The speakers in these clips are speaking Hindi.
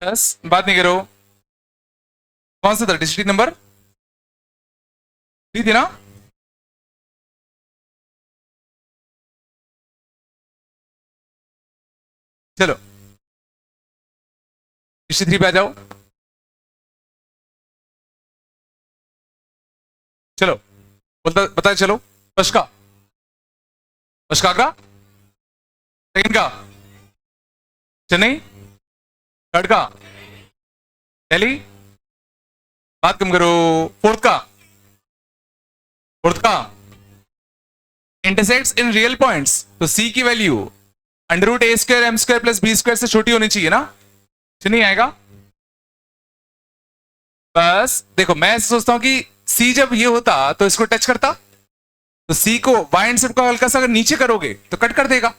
बस बात नहीं करो। कौन सा था डिजिट नंबर? दी थी ना? चलो डिजिट 3 पे आ जाओ। चलो बोलता बताए चलो। फर्स्ट का, फर्स्ट का आगरा, सेकंड का चेन्नई, थर्ड का दिल्ली, बात कम करो। फोर्थ का, फोर्थ का इंटरसेक्ट्स इन रियल पॉइंट्स, तो सी की value under root A square M square plus B square से छोटी होनी चाहिए ना? नहीं आएगा। बस देखो मैं ऐसे सोचता हूं कि सी जब ये होता तो इसको टच करता, तो सी को वाई इंटरसेप्ट को हल्का सा अगर नीचे करोगे तो कट कर देगा।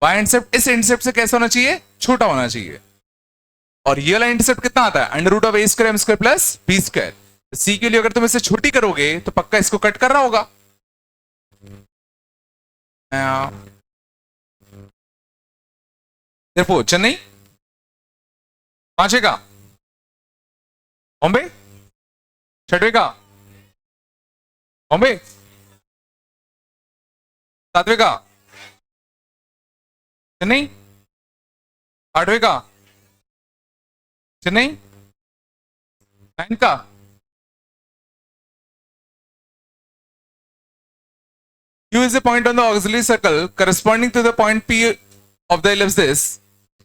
वाई इंटरसेप्ट इस इंटरसेप्ट से कैसा होना चाहिए? छोटा होना चाहिए। और ये वाला इंटरसेप्ट कितना आता है? Under root of A square M square plus B square. C के लिए अगर तुम इसे छोटी करोगे तो पक्का इसको कट कर रहा होगा। देखो चेन्नई, पांचवे का बॉम्बे, छठवे का बॉम्बे, सातवें का चेन्नई, आठवें का चेन्नई, नाइन का Q is a point on the auxiliary circle corresponding to the point P of the ellipsis.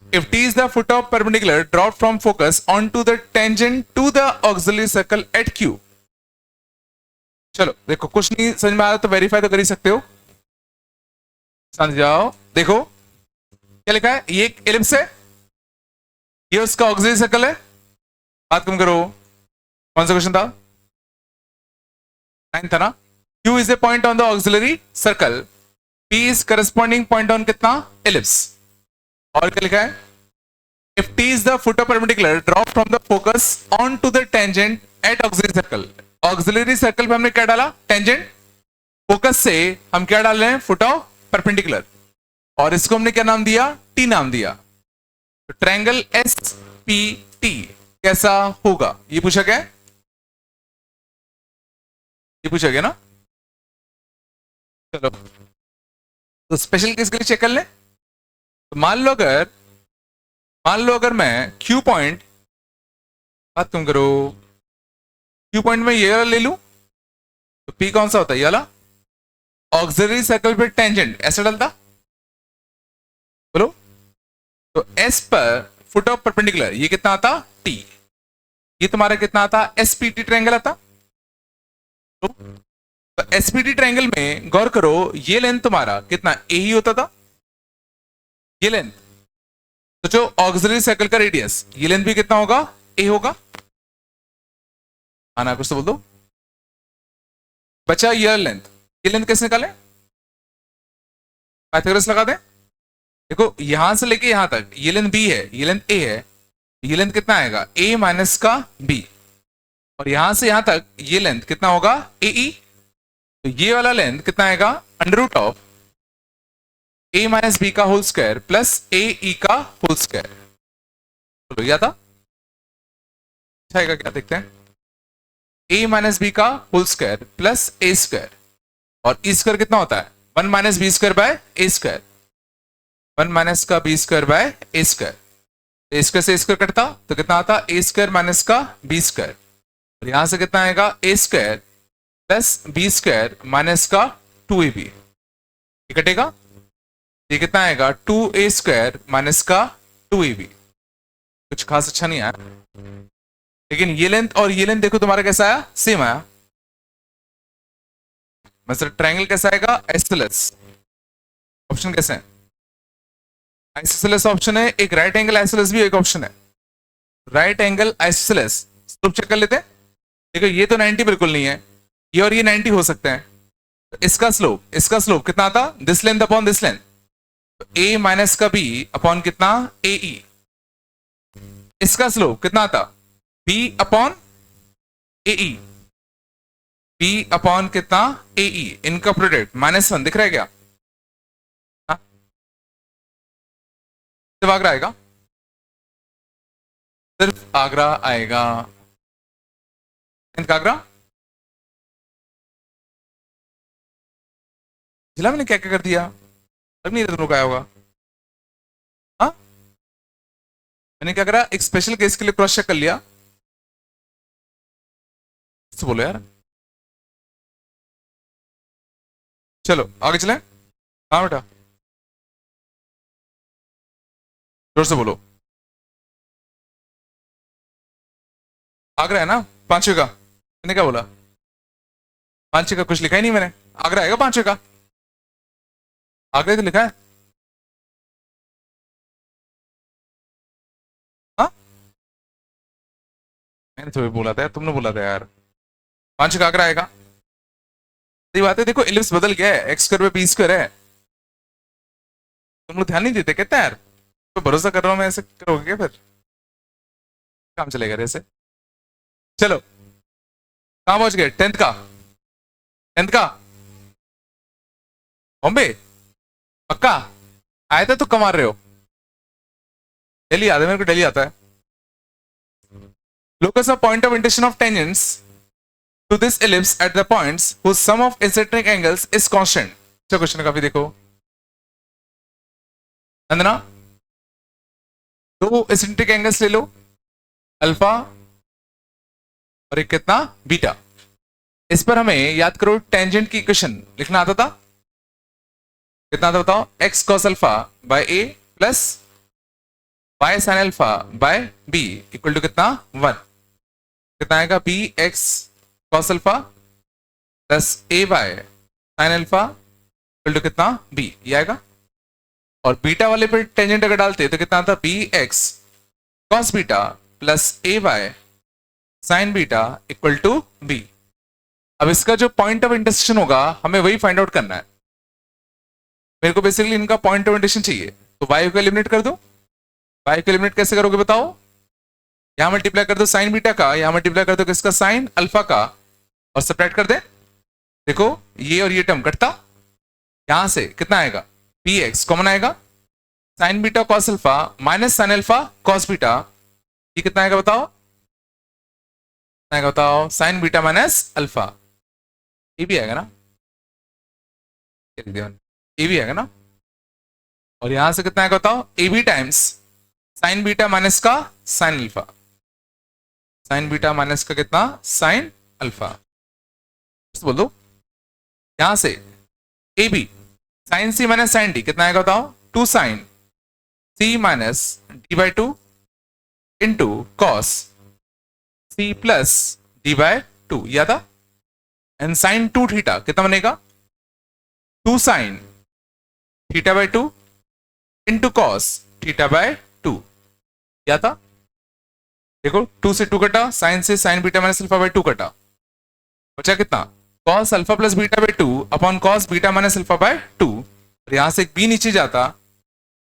If T is the foot of perpendicular dropped from focus onto the tangent to the auxiliary circle at Q. चलो देखो कुछ नहीं समझ में आ रहा तो वेरीफाई तो कर ही सकते हो। समझ जाओ। देखो क्या लिखा है, ये एक एलिप्स है, ये उसका ऑक्सिलरी सर्कल है। बात कम करो। कौन सा क्वेश्चन था? 9 था ना? Q is a point on the auxiliary circle. P is corresponding point on कितना? ellipse. और क्या लिखा है? If T is the foot of perpendicular, drop from the focus onto the tangent at auxiliary circle. Auxiliary circle पे हमने क्या डाला? Tangent. Focus से हम क्या डाल रहे हैं? Foot of perpendicular. और इसको हमने क्या नाम दिया? T नाम दिया। तो ट्रायंगल SPT कैसा होगा? ये पूछा गया है? ये पूछा गया ना? चलो तो स्पेशल केस के लिए चेक कर ले। तो मान लो अगर मैं Q पॉइंट, बात तुम करो, Q पॉइंट में ये वाला ले लूं तो P कौन सा होता है? ये वाला ऑक्सिलरी सर्कल पे टेंजेंट ऐसा डलता। बोलो। तो S पर फुट ऑफ परपेंडिकुलर ये कितना आता? T। ये तुम्हारा कितना आता? SPT ट्रायंगल आता। तो SPT ट्रायंगल में गौर करो, ये लेंथ तुम्हारा कितना? A ही होता था ये लेंथ। तो जो ऑक्सिलरी सर्कल का रेडियस, ये लेंथ भी कितना होगा? A होगा। आना कुछ तो बोल दो। बचा ये लेंथ, ये लेंथ कैसे निकाले? पाइथागोरस लगा दें। देखो यहां से लेके यहां तक ये लेंथ B है, ये लेंथ A है, ये लेंथ कितना आएगा? A माइनस का B। और यहां से यहां तक ये लेंथ कितना होगा? AE। तो ये वाला लेंथ कितना आएगा? Under root of A minus b का होल स्क्वायर प्लस AE का होल स्क्वायर। चलो यह था आएगा क्या? देखते हैं। A माइनस बी का whole square plus A square, और E स्क्वायर कितना होता है? 1 minus b square by A square. 1 minus का B square by A square. A square से A स्क्वायर कटता तो कितना आता? A स्क्वायर माइनस का B स्क्वायर। और यहां से कितना आएगा? A square plus B square minus का 2AB। ये कटेगा, ये कितना आएगा? 2A स्क्वायर माइनस का 2AB। कुछ खास अच्छा नहीं आया, लेकिन ये लेंथ और ये लेंथ देखो तुम्हारा कैसा आया? सेम आया। मतलब ट्रायंगल कैसा आएगा? आइसोसेलेस। ऑप्शन कैसे है? आइसोसेलेस ऑप्शन है, एक राइट एंगल आइसोसेलेस भी एक ऑप्शन है। Right angle isosceles slope check कर लेते हैं। देखो ये तो 90 बिल्कुल नहीं है, ये और ये 90 हो सकते हैं। तो इसका स्लोप कितना आता? This length upon this length. तो A माइनस का B अपॉन कितना? AE। इसका स्लोप कितना आता? B upon AE। B upon कितना? AE। इनका प्रोडक्ट -1 दिख रहा है क्या? हाँ? दिमाग रहेगा। सिर्फ आगरा आएगा। आगरा जिला मैंने क्या क्या कर दिया, अब नहीं दोनों का आया होगा। हाँ, मैंने क्या करा, एक स्पेशल केस के लिए क्रॉस चेक कर लिया। तो बोलो यार, चलो आगे चले। हाँ बेटा, जोर से बोलो। आगरा है ना पांचवे का, मैंने क्या बोला, पांचवे का कुछ लिखा ही नहीं मैंने, आगरा आएगा पांचवे का, आगरा ही तो लिखा है। हाँ, मैंने तो बोला था यार, तुमने बोला था यार, पांचवे का आगरा आएगा। सही बात है, देखो एलिप्स बदल गया है, एक्स स्क्वायर पे बी स्क्वायर है, तुम लोग ध्यान नहीं देते कहते यार, तो भरोसा कर रहा हूं मैं, ऐसे करोगे क्या फिर, काम चलेगा ऐसे। चलो कहां पहुंच गए, टेंथ का, टेंथ का बॉम्बे पक्का आए थे तो कमा रहे हो। दिल्ली आता है, मेरे को दिल्ली आता है। Locus of point of intersection of tangents to this ellipse at the points whose sum of eccentric angles is constant। अच्छा क्वेश्चन काफी देखो अंदना, दो एसेंट्रिक एंगल्स ले लो, अल्फा और एक कितना बीटा। इस पर हमें याद करो टेंजेंट की इक्वेशन लिखना आता था, कितना था बताओ, x cos alpha by a plus y sine alpha by b equal to कितना 1। कितना आएगा, b x cos alpha plus a y sine alpha equal to कितना बी, ये आएगा। और बीटा वाले पे टेंजेंट अगर डालते तो कितना आता, b x cos beta plus a y sine beta equal to b. अब इसका जो पॉइंट ऑफ इंटरसेक्शन होगा हमें वही फाइंड आउट करना है। मेरे को बेसिकली इनका पॉइंट ऑफ इंटरसेक्शन चाहिए, तो वाई को एलिमिनेट कर दो। वाई को एलिमिनेट कैसे करोगे बताओ, यहां मल्टीप्लाई कर दो साइन बीटा का, यहां मल्टीप्लाई कर दो किसका, साइन अल्फा का, और सब्ट्रैक्ट कर दे। देखो ये और ये टर्म कटता, यहां से कितना आएगा, पी एक्स कॉमन आएगा, sign beta cos alpha minus sine alpha cos beta, ये कितना आएगा बताओ, कितना आएगा बताओ, साइन बीटा माइनस अल्फा, ये भी आएगा ना, ये भी आएगा ना। और यहां से कितना आएगा बताओ, A B times sine beta minus का sine alpha, sine beta minus का कितना साइन अल्फा। बोल दो यहां से A B sine C minus sine D कितना आएगा बताओ, 2 sine C minus D by 2 into cos C plus D by 2, या था। एंड साइन 2 थीटा कितना बनेगा, 2 sine theta by 2 into cos theta by 2, या था। देखो 2 से 2 कटा, साइन से sign beta minus alpha by 2 कटा, बचा कितना, cos alpha plus beta by 2 upon cos beta minus alpha by 2। और यहां से एक बी नीचे जाता,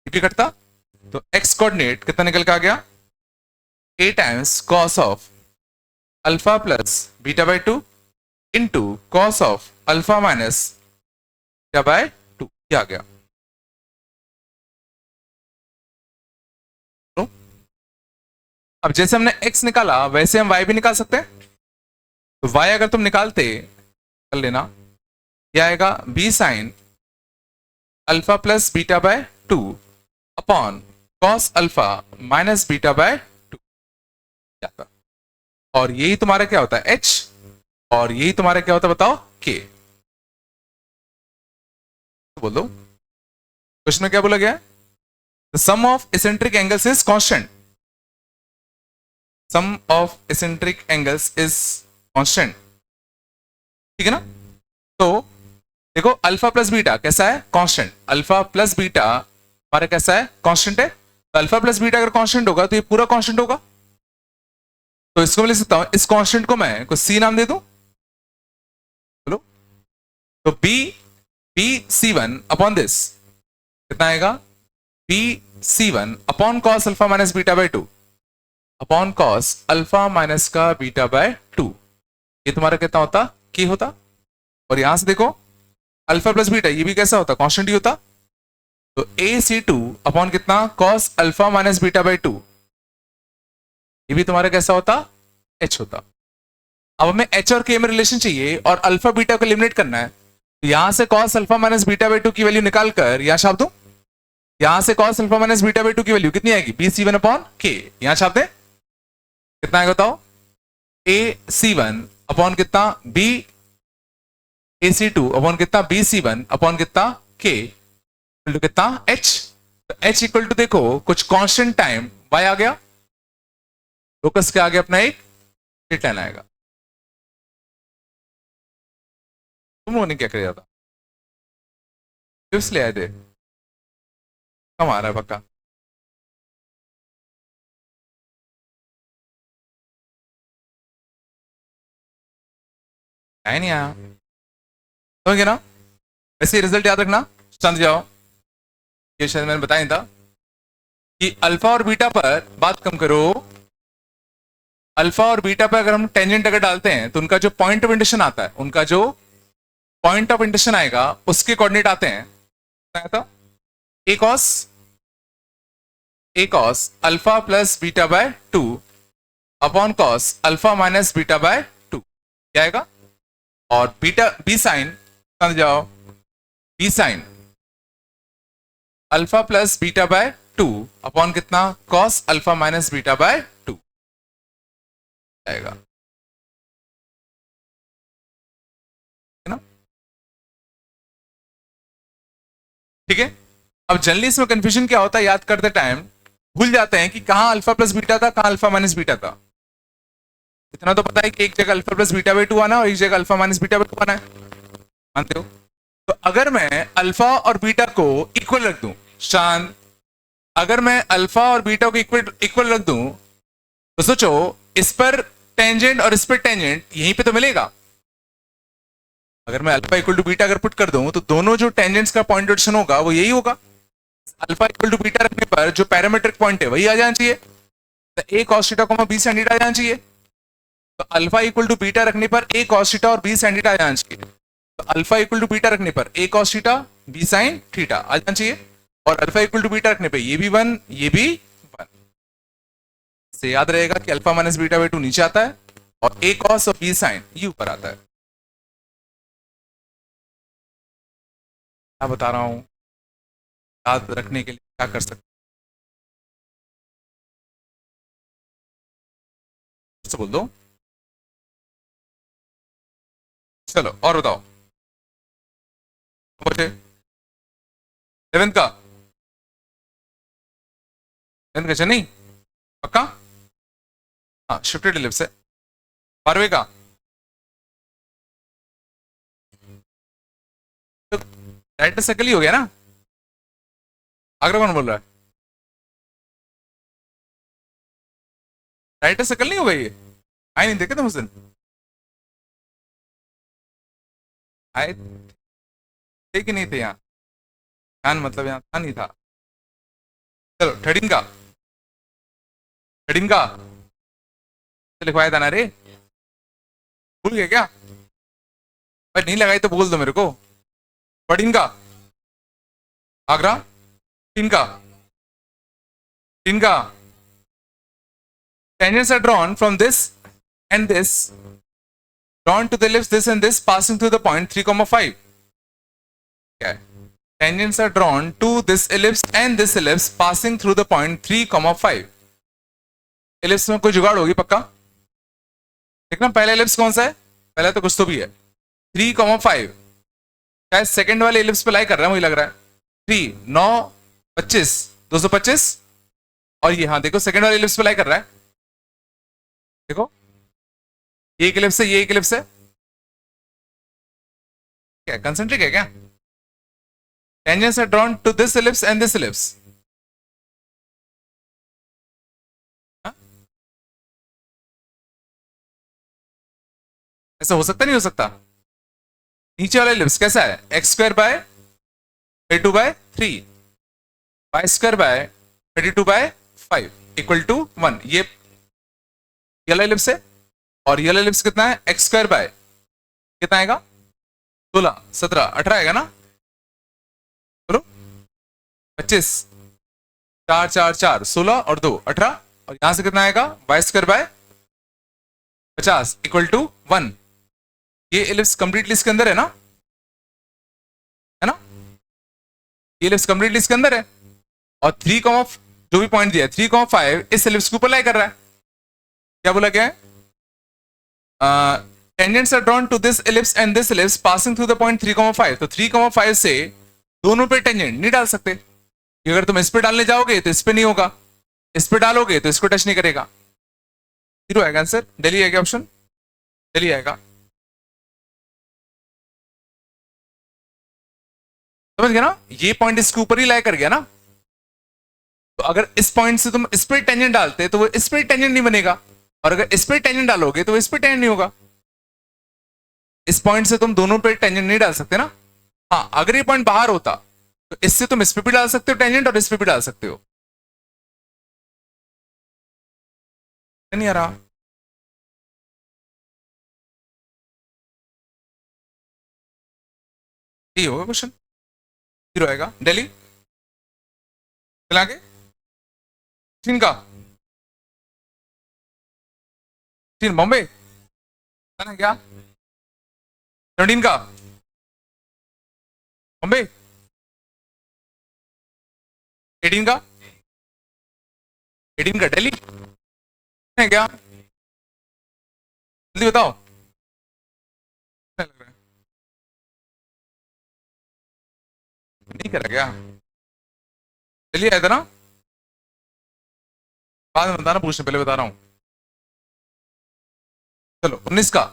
ये भी कटता, तो एक्स कोऑर्डिनेट कितना निकल के आ गया, A times cos of alpha plus beta by 2 into cos of alpha minus beta by 2, ये आ गया। तो अब जैसे हमने x निकाला वैसे हम y भी निकाल सकते हैं। तो y अगर तुम निकालते कर लेना, यह आएगा b sign alpha plus beta by 2 upon cos alpha minus beta by 2, और यही तुम्हारा क्या होता है h, और यही तुम्हारा क्या होता है बताओ k। तो बोल दो क्वेश्चन में क्या बोला गया, the sum of eccentric angles is constant, sum of eccentric angles is constant, ठीक है ना। तो देखो अल्फा प्लस बीटा कैसा है, कांस्टेंट, अल्फा प्लस बीटा हमारा कैसा है, कांस्टेंट है। तो अल्फा प्लस बीटा अगर कांस्टेंट होगा तो ये पूरा कांस्टेंट होगा, तो इसको मैं लिख सकता हूं, इस कांस्टेंट को मैं कुछ सी नाम दे दूं, चलो। तो b b c one upon this कितना आएगा, b c one upon cos alpha minus beta by 2 upon cos alpha minus का बीटा बाय 2, ये तुम्हारा कितना होता, की होता। और यहां से देखो अल्फा प्लस बीटा ये भी कैसा होता, कांस्टेंट ही होता। तो ए सी 2 अपॉन कितना, cos alpha minus beta by 2 ये भी तुम्हारा कैसा होता, एच होता। अब हमें एच और के में रिलेशन चाहिए और अल्फा बीटा को एलिमिनेट करना है, तो यहां से cos alpha minus beta by 2 की वैल्यू निकाल कर यहां छाप दूं। यहां से cos alpha minus beta by 2 की वैल्यू कितनी आएगी, बी सी वन अपॉन के, यहां छाप दें, कितना आएगा बताओ, ए सी वन अपॉन कितना, बी ए सी टू अपॉन कितना, बी सी वन अपॉन कितना, के इक्वल टू कितना, एच। तो एच इक्वल टू देखो कुछ कांस्टेंट टाइम वाई आ गया, लोकस के आगे अपना एक स्ट्रेट लाइन आएगा। तुम लोगों ने क्या किया था, क्यों ले आए थे, कम आ रहा है पक्का, आया नहीं आया, समझ गए ना। वैसे रिजल्ट याद रखना, समझ जाओ, ये शायद मैंने बताया था कि अल्फा और बीटा पर बात कम करो, अल्फा और बीटा पर अगर हम टेंजेंट अगर डालते हैं तो उनका जो पॉइंट ऑफ इंटरसेक्शन आता है, उनका जो पॉइंट ऑफ इंटरसेक्शन आएगा उसके कोऑर्डिनेट आते हैं, तो A cos alpha plus beta by 2 upon cos alpha minus beta by 2 क्या आएगा, और बीटा बी साइन, समझ जाओ, B sine alpha plus beta by 2 upon कितना, cos alpha minus beta by 2 आएगा, है ना। ठीक है, अब जनरली इसमें कंफ्यूजन क्या होता है, याद करते टाइम भूल जाते हैं कि कहां अल्फा प्लस बीटा था, कहां अल्फा माइनस बीटा था। इतना तो पता है कि एक जगह अल्फा प्लस बीटा बाई 2 आना और एक जगह अल्फा माइनस बीटा बाई 2 आना है, मानते हो। तो अगर मैं अल्फा और बीटा को इक्वल रख दूं, शान, अगर मैं अल्फा और बीटा को इक्वल इक्वल रख दूं तो सोचो इस पर टेंजेंट और इस पर टेंजेंट यहीं पे तो मिलेगा। अगर मैं अल्फा इक्वल टू बीटा अगर पुट कर दूं तो दोनों जो टेंजेंट्स का पॉइंट ऑफ होगा वो यही होगा। अल्फा इक्वल टू बीटा रखने पर जो पैरामीट्रिक पॉइंट है वही आ जाना चाहिए, तो A cos theta comma B sine theta आ जाना चाहिए। तो अल्फा इक्वल टू बीटा रखने पर ए कॉस थीटा और बी साइन थीटा आ जाना चाहिए। तो अल्फा इक्वल टू बीटा रखने पर A cos theta B sine theta आ जाना चाहिए, और अल्फा इक्वल टू बीटा रखने पर ये भी 1 ये भी 1 से याद रहेगा कि अल्फा माइनस बीटा बाई 2 नीचे आता है और ए कॉस और बी साइन ये ऊपर आता है। क्या बता रहा हूं, याद रखने के लिए क्या कर सकते, बोल दो, चलो और बताओ, बचे 11th का, 11th का चेन्नई पक्का, हाँ शिफ्टेड इलिप्स है। 12वें का तो राइट सर्कल ही हो गया ना, आगरा कौन बोल रहा है, राइट सर्कल नहीं हो गई, आए नहीं देखे तुम उस दिन, आए थे कि नहीं थे यहाँ, कान मतलब यहाँ था नहीं था। चलो 13 का, 13 का लिखवाया था ना रे, भूल गए क्या, भाई नहीं लगाई तो बोल दो मेरे को। 14 का आगरा, 3 का, 3 का tangents are drawn from this and this drawn to the ellipse this and this passing through the point 3,5. Okay. Tangents are drawn to this ellipse and this ellipse passing through the point 3,5. ellipse में कोई जुगाड़ होगी पक्का, देखना पहला ellipse कौन सा है, पहला तो कुछ तो भी है 3,5, शायद सेकंड वाले ellipse पे लाई कर रहा है मुझे लग रहा है, 3 9 25 225, और ये हाँ देखो सेकंड वाले ellipse पे लाई कर रहा है, देखो ये एक इलिप्स है ये एक इलिप्स है, क्या कंसेंट्रिक है क्या, tangents are drawn to this ellipse and this ellipse, ऐसा हो सकता नहीं हो सकता। नीचे वाला इलिप्स कैसा है, x square by 32 by 3 y square by 32 by 5 equal to 1, ये वाला इलिप्स है, और ये वाला इलिप्स कितना है, एक्स स्क्वायर बाय कितना आएगा 16 17 18 आएगा ना, बोलो 25 4 4 4 16 और 2 18, और यहां से कितना आएगा y square by 50 equal to 1। ये एलिप्स कंप्लीटली इसके अंदर है ना, ये एलिप्स कंप्लीटली इसके अंदर है। और 3, जो भी पॉइंट दिया है 3,5 इस एलिप्स के ऊपर लाई कर रहा है। क्या बोला गया है? Tangents are drawn to this ellipse and this ellipse passing through the point 3,5। तो 3,5 से दोनों पे टेंजेंट नहीं डाल सकते। अगर तुम इस पे डालने जाओगे तो इस पे नहीं होगा, इस पे डालोगे तो इसको टच नहीं करेगा। 0 आएगा आंसर। दिल्ली आएगा ऑप्शन, दिल्ली आएगा। समझ गया ना, ये पॉइंट इसके ऊपर ही लाई कर गया ना। तो अगर इस पॉइंट से तुम इस पे टेंजेंट डालते तो वो इस पे टेंजेंट नहीं बनेगा, और अगर इस पे टेंजेंट डालोगे तो इस पे टेंजेंट नहीं होगा। इस पॉइंट से तुम दोनों पे टेंजेंट नहीं डाल सकते ना। हाँ, अगर ये पॉइंट बाहर होता तो इससे तुम इस पे भी डाल सकते हो टेंजेंट और इस पे भी डाल सकते हो। नहीं आ रहा? ये होगा क्वेश्चन। 0 आएगा। दिल्ली चला आगे। चीन का, चीन बॉम्बे है ना क्या? 17 का बॉम्बे, 18 का, 18 का दिल्ली है क्या? जल्दी बताओ। क्या लग रहा है? नहीं करा क्या? दिल्ली आया था ना? बाद में बताना, पूछने पहले बता रहा हूँ। चलो 19 का।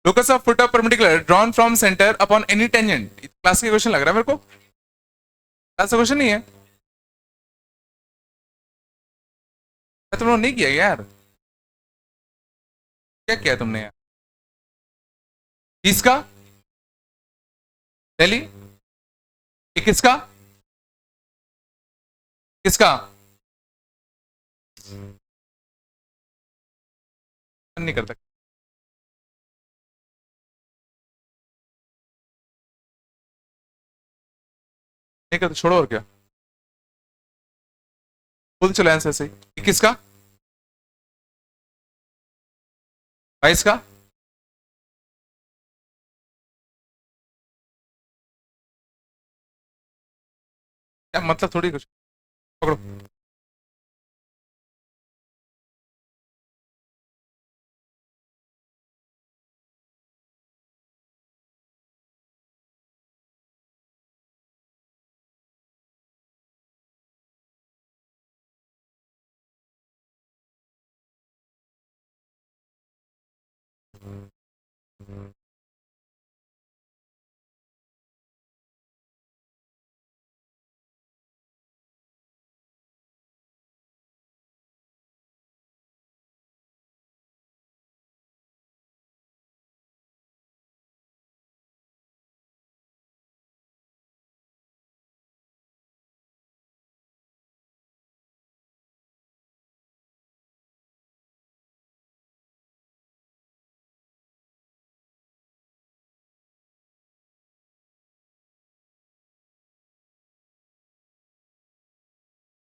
Locus of foot of perpendicular drawn from centre upon any tangent. Class के क्वेश्चन लग रहा है मेरे को, क्लास का क्वेश्चन नहीं है। तुम लोग नहीं किया यार, क्या किया तुमने यार? 30 का दिल्ली, 21 का, किसका? नहीं करता। नहीं करता, छोड़ो और क्या, बोल चलो आंसर सही। 21 का, 22 का, क्या मतलब थोड़ी कुछ, पकड़ो।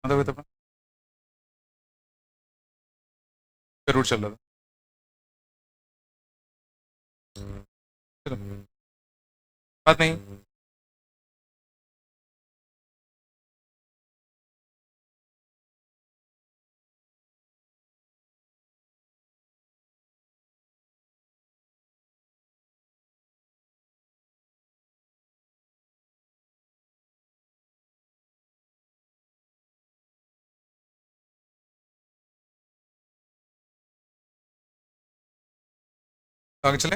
मतलब रूट चल रहा था। चलो बात नहीं। आगे चले।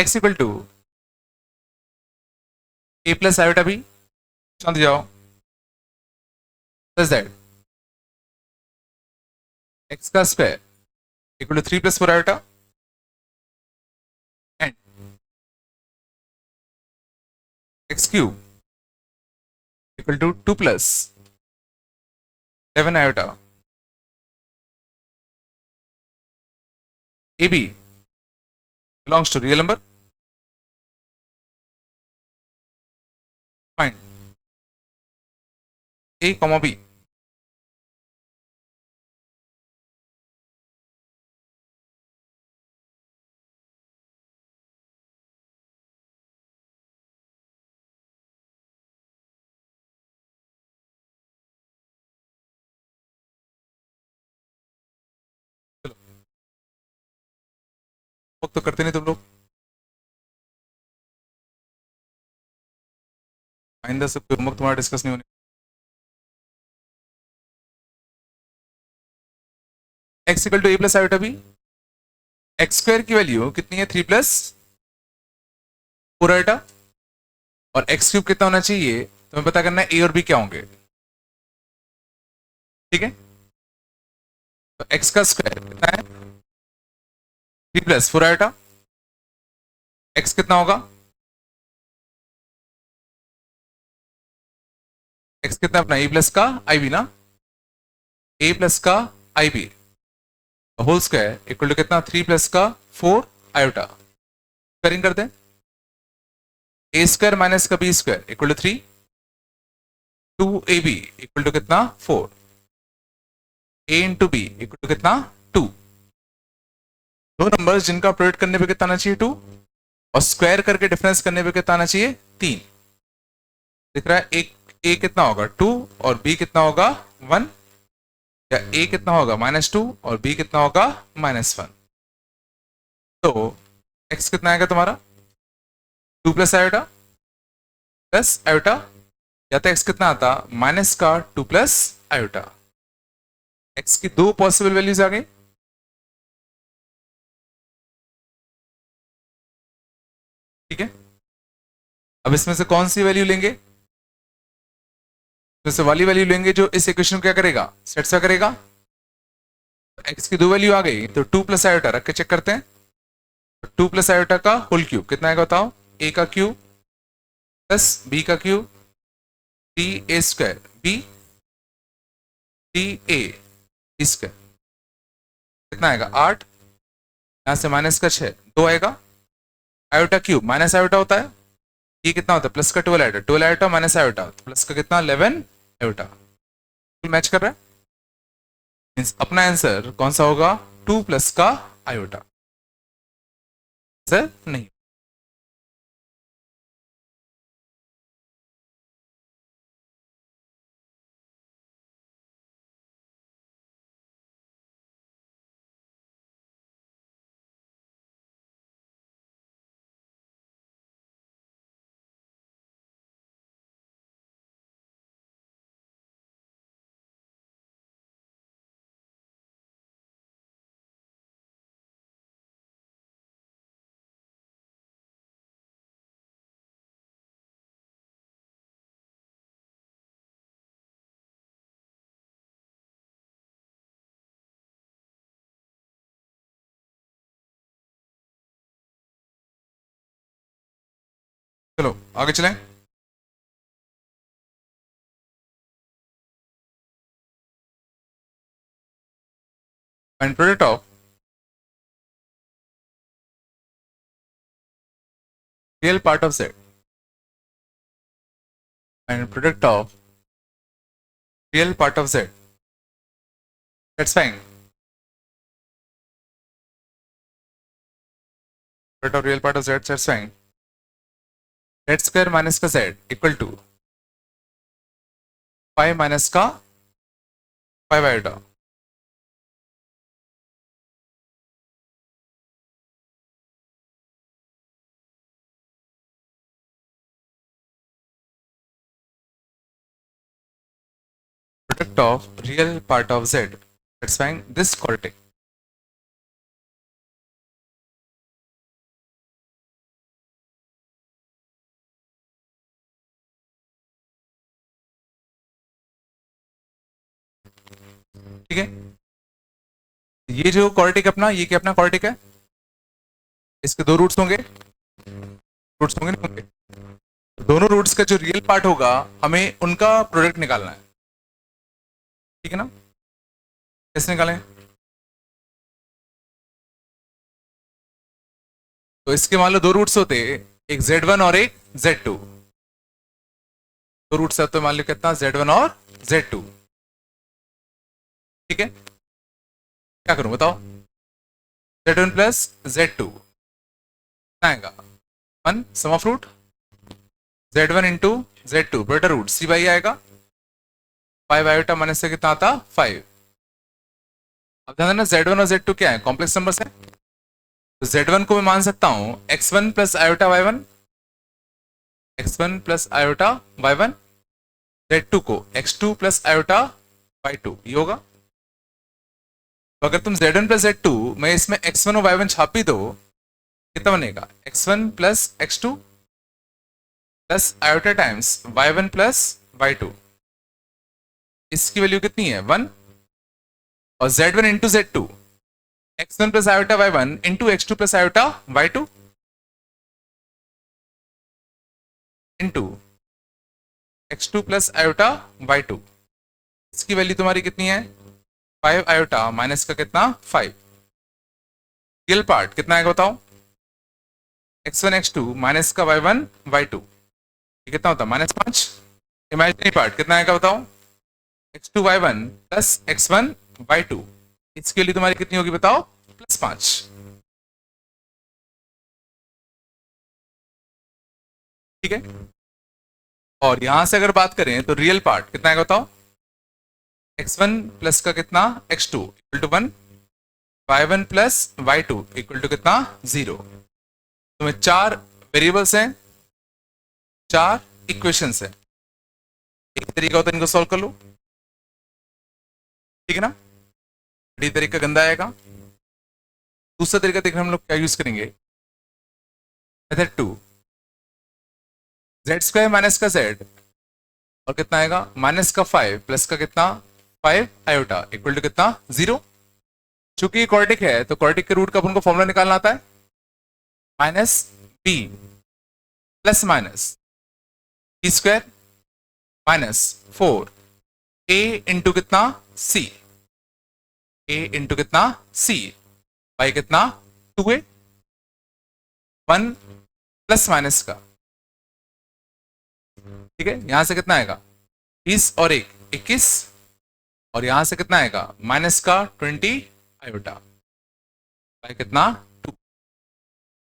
X equal to a plus iota b, समझ जाओ, प्लस दैट एक्स का square equal to 3 plus 4 iota and x cube equal to 2 plus 11 iota a b belongs to real number, find a comma b. चलो work तो करते नहीं तुम लोग, आइंदा से कोई होमवर्क तुम्हारा डिस्कस नहीं होने। X equal to a plus iota b, x square की वैल्यू कितनी है 3 प्लस 4 आयोटा, और एक्स क्यूब कितना होना चाहिए तुम्हें पता करना है, ए और बी क्या होंगे। ठीक है, तो एक्स का स्क्वायर कितना है 3 प्लस 4 आयोटा, एक्स कितना होगा, एक्स कितना अपना ए प्लस का आई बी ना, ए प्लस का I B whole square equal to कितना 3 प्लस का 4 आयोटा। स्क्वायरिंग कर दें, ए स्क्वायर माइनस का B square equal to 3, 2ab equal to कितना 4, a into B equal to कितना 2। दो नंबर्स जिनका प्रोडक्ट करने पे कितना आना चाहिए 2, और स्क्वायर करके डिफरेंस करने पे कितना आना चाहिए 3। दिख रहा है, एक a कितना होगा 2 और b कितना होगा 1, या a कितना होगा -2 और b कितना होगा -1। तो x कितना आएगा तुम्हारा 2 प्लस आयोटा प्लस आयोटा, या तो x कितना आता माइनस का 2 प्लस आयोटा। x की दो पॉसिबल वैल्यूज आ गई। ठीक है, अब इसमें से कौन सी वैल्यू लेंगे, इसमें से वाली वैल्यू लेंगे जो इस इक्वेशन को क्या करेगा सेटिस्फाई करेगा। x की दो वैल्यू आ गई, तो 2 प्लस आयोटा रख के चेक करते हैं। 2 प्लस आयोटा का होल क्यूब कितना आएगा बताओ, a का क्यूब प्लस b का cube 3a square b 3a square कितना आएगा 8, यहां से माइनस का 6 2 आएगा, आयोटा क्यूब माइनस आयोटा होता है, ये कितना होता है प्लस का 12 आयोटा, 12 आयोटा माइनस आयोटा तो प्लस का कितना 11 आयोटा। मैच कर रहा है, मींस अपना आंसर कौन सा होगा 2 प्लस का आयोटा। सर नहीं, चलो आगे चलें। Find product of real part of z and product of real part of z, that's fine, product of real part of z, that's fine, z square minus का z इक्वल टू 5 माइनस का 5 iota. Product of real part of z, let's find this quadratic। ठीक है, ये जो क्वाड्रेटिक अपना, ये क्या अपना क्वाड्रेटिक है, इसके दो रूट्स होंगे, रूट्स होंगे नहीं होंगे, दोनों रूट्स का जो रियल पार्ट होगा हमें उनका प्रोडक्ट निकालना है। ठीक है ना, कैसे निकालें, तो इसके मान लो दो रूट्स होते, एक Z1 और एक Z2। दो रूट्स है तो मान लो कितना, Z1 और Z2। ठीक है, क्या करूं बताओ? Z1 प्लस Z2 कितना आएगा? 1 sum of root Z1 into Z2 better root C by आएगा। 5 आयोटा माइनस से कितना आता? 5। अब ध्यान देना Z1 और Z2 क्या है? कॉम्प्लेक्स नंबर्स है। तो Z1 को मैं मान सकता हूं x1 plus iota y1, x1 plus iota y1। Z2 को x2 प्लस आयोटा y2, ये होगा। तो अगर तुम Z1 प्लस Z2 में इसमें x1 और y1 छाप भी दो, कितना बनेगा? x1 plus x2 plus iota times y1 plus y2। इसकी वैल्यू कितनी है? 1। और Z1 into Z2, x1 plus iota y1 into x2 plus iota y2 into x2 plus iota y2। इसकी वैल्यू तुम्हारी कितनी है? 5 आयोटा माइनस का कितना? 5। रियल पार्ट कितना आएगा बताओ? x1 x2 माइनस का y1 y2, ये कितना होता है? -5। इमेजिनरी पार्ट कितना आएगा बताओ? x2 y1 plus x1 y2, इसके लिए तुम्हारी कितनी होगी बताओ? +5। ठीक है, और यहां से अगर बात करें तो रियल पार्ट कितना आएगा बताओ? x1 प्लस का कितना? x2 equal to 1, y1 plus y2 equal to कितना? 0। तुम्हें 4 वेरिएबल्स हैं, 4 इक्वेशंस हैं। एक तरीका होता है इनको सॉल्व कर लो, ठीक है ना? बड़ी तरीका गंदा आएगा। दूसरा तरीका देखना हम लोग क्या यूज करेंगे, मेथड 2, जेड स्क्वायर माइनस का जेड और कितना आएगा? माइनस का 5 प्लस का कितना? 5 आयोटा इक्वल टू कितना? 0। चूंकि ये क्वाड्रेटिक है तो क्वाड्रेटिक के रूट का अपन को फॉर्मूला निकालना आता है, minus b plus minus b square minus 4 a into कितना? सी, ए इंटू कितना? सी बाई कितना? 2a। 1 प्लस माइनस का, ठीक है, यहां से कितना आएगा? 20 और 1 21, और यहां से कितना आएगा? माइनस का 20 आयोटा बाई कितना? 2।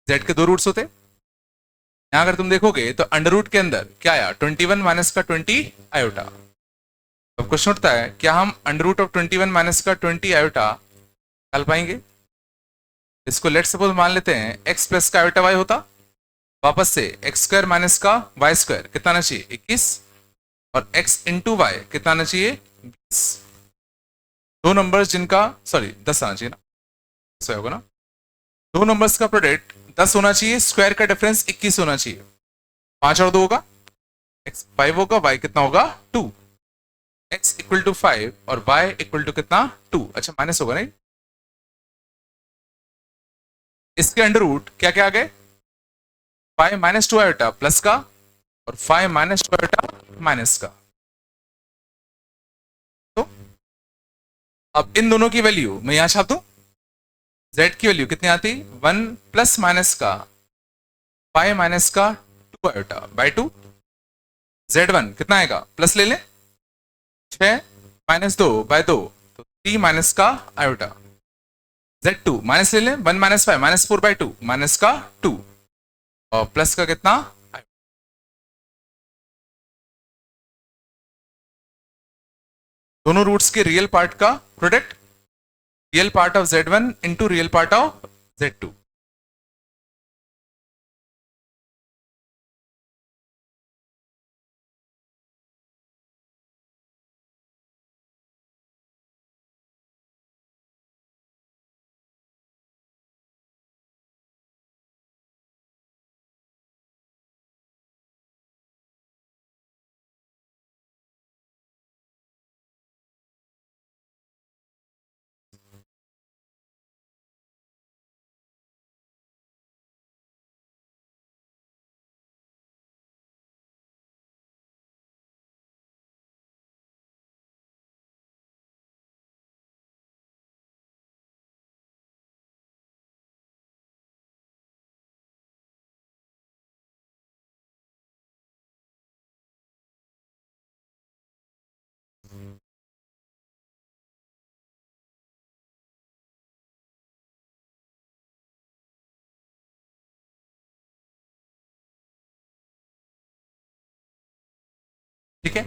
जेड के दो रूट्स होते, यहां अगर तुम देखोगे तो अंडर रूट के अंदर क्या आया? 21 माइनस का 20 आयोटा। अब क्वेश्चन उठता है, क्या हम अंडर रूट ऑफ 21 माइनस का 20 आयोटा निकाल पाएंगे? इसको लेट सपोज मान लेते हैं x प्लस का आयोटा y होता, वापस से एक्स स्क्वायर माइनस का वाई स्क्वायर कितना आना चाहिए? 21, और x इंटू वाई कितना आना चाहिए? 20। दो नंबर्स जिनका, सॉरी 10 आना चाहिए ना, 10 होगा ना। दो नंबर्स का प्रोडक्ट 10 होना चाहिए, स्क्वायर का डिफरेंस 21 होना चाहिए। 5 और 2 होगा, x 5 होगा, y कितना होगा? 2। x इक्वल टू 5 और y इक्वल टू कितना? 2। अच्छा माइनस होगा नहीं, इसके अंडर रूट क्या क्या आ गए? 5 माइनस 2 आयोटा प्लस का, और 5 माइनस 2 आयोटा माइनस का। तो अब इन दोनों की वैल्यू मैं यहां छाप दूं, z की वैल्यू कितनी आती? 1 प्लस माइनस का 5 माइनस का 2 आयोटा बाई 2। z1 कितना आएगा? प्लस ले लें, 6 माइनस 2 बाय 2, तो 3 माइनस का आयोटा। z2 माइनस ले लें, 1 माइनस 5 माइनस 4 बाई 2 माइनस का 2, और प्लस का कितना? दोनों रूट्स के रियल पार्ट का product, real part of z1 into real part of z2। ठीक है,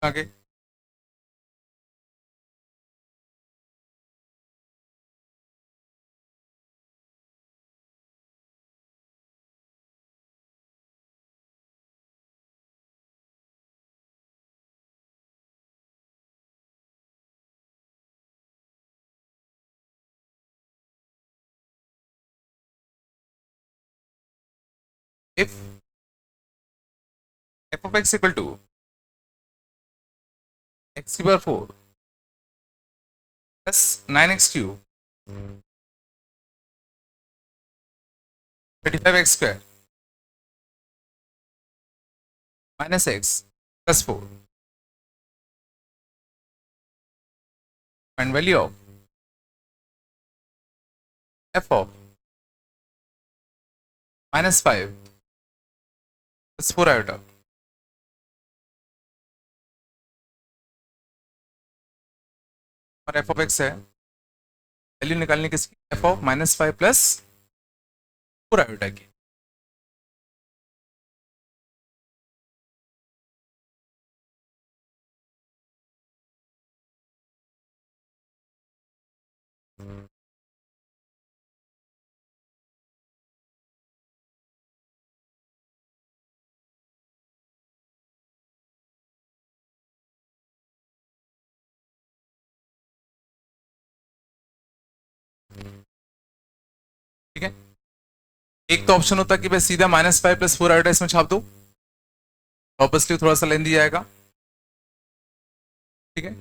आगे if F of X equal to X की power 4 plus 9x³ 35x² minus X plus 4 find value of F of -5 plus 4 iota और एफ ऑफ एक्स है, वैल्यू निकालने किसकी, एफ ऑफ -5 प्लस 4 आयोटा की। ठीक है, एक तो ऑप्शन होता है कि मैं सीधा -5 प्लस 4 आयोटा इसमें छाप दूं, ऑब्वियसली थोड़ा सा लेंदी जाएगा। ठीक है,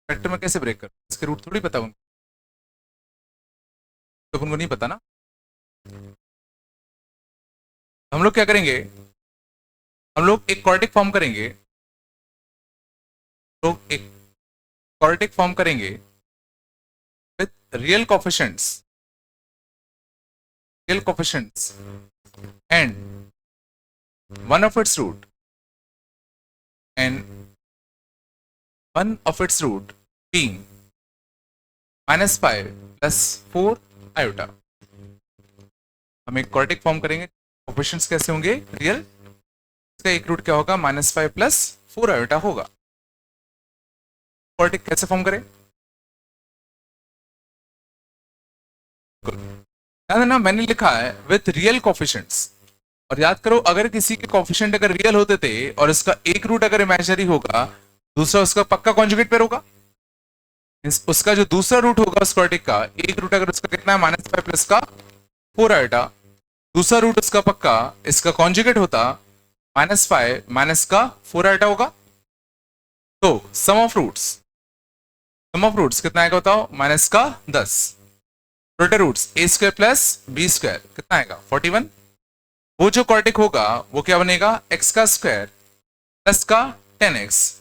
फैक्टर में कैसे ब्रेक कर, इसके रूट थोड़ी पता उनको, तो उनको नहीं पता ना। हम लोग क्या करेंगे, हम लोग एक क्वाड्रेटिक फॉर्म करेंगे, लोग एक क्वाड्रेटिक फॉर्म करेंगे with real coefficients and one of its root being -5 plus 4 iota. हम एक क्वाड्रेटिक फॉर्म करेंगे, कोफिशिएंट्स कैसे होंगे, रियल, इसका एक रूट क्या होगा, -5 प्लस 4 आयोटा होगा। क्वाड्रेटिक कैसे फॉर्म करें, याद है ना, मैंने लिखा है विथ रियल कोफिशिएंट्स, और याद करो अगर किसी के कोफिशिएंट अगर रियल होते थे और इसका एक रूट अगर इमेजिनरी होगा, दूसरा उसका पक्का कॉन्जुगेट पेयर होगा, उसका जो दूसरा रूट होगा स्क्वाड्रेटिक का, एक रूट अगर उसका कितना है, -5 प्लस का 4 आयोटा, दूसरा रूट उसका पक्का इसका कॉन्जुगेट होता, -5 माइनस का 4 आयोटा होगा। तो सम ऑफ रूट्स कितना आएगा बताओ, माइनस का 10, total roots a² plus b² कितना आएगा 41। वो जो क्वाड्रेटिक होगा वो क्या बनेगा, x का स्क्वायर प्लस का 10x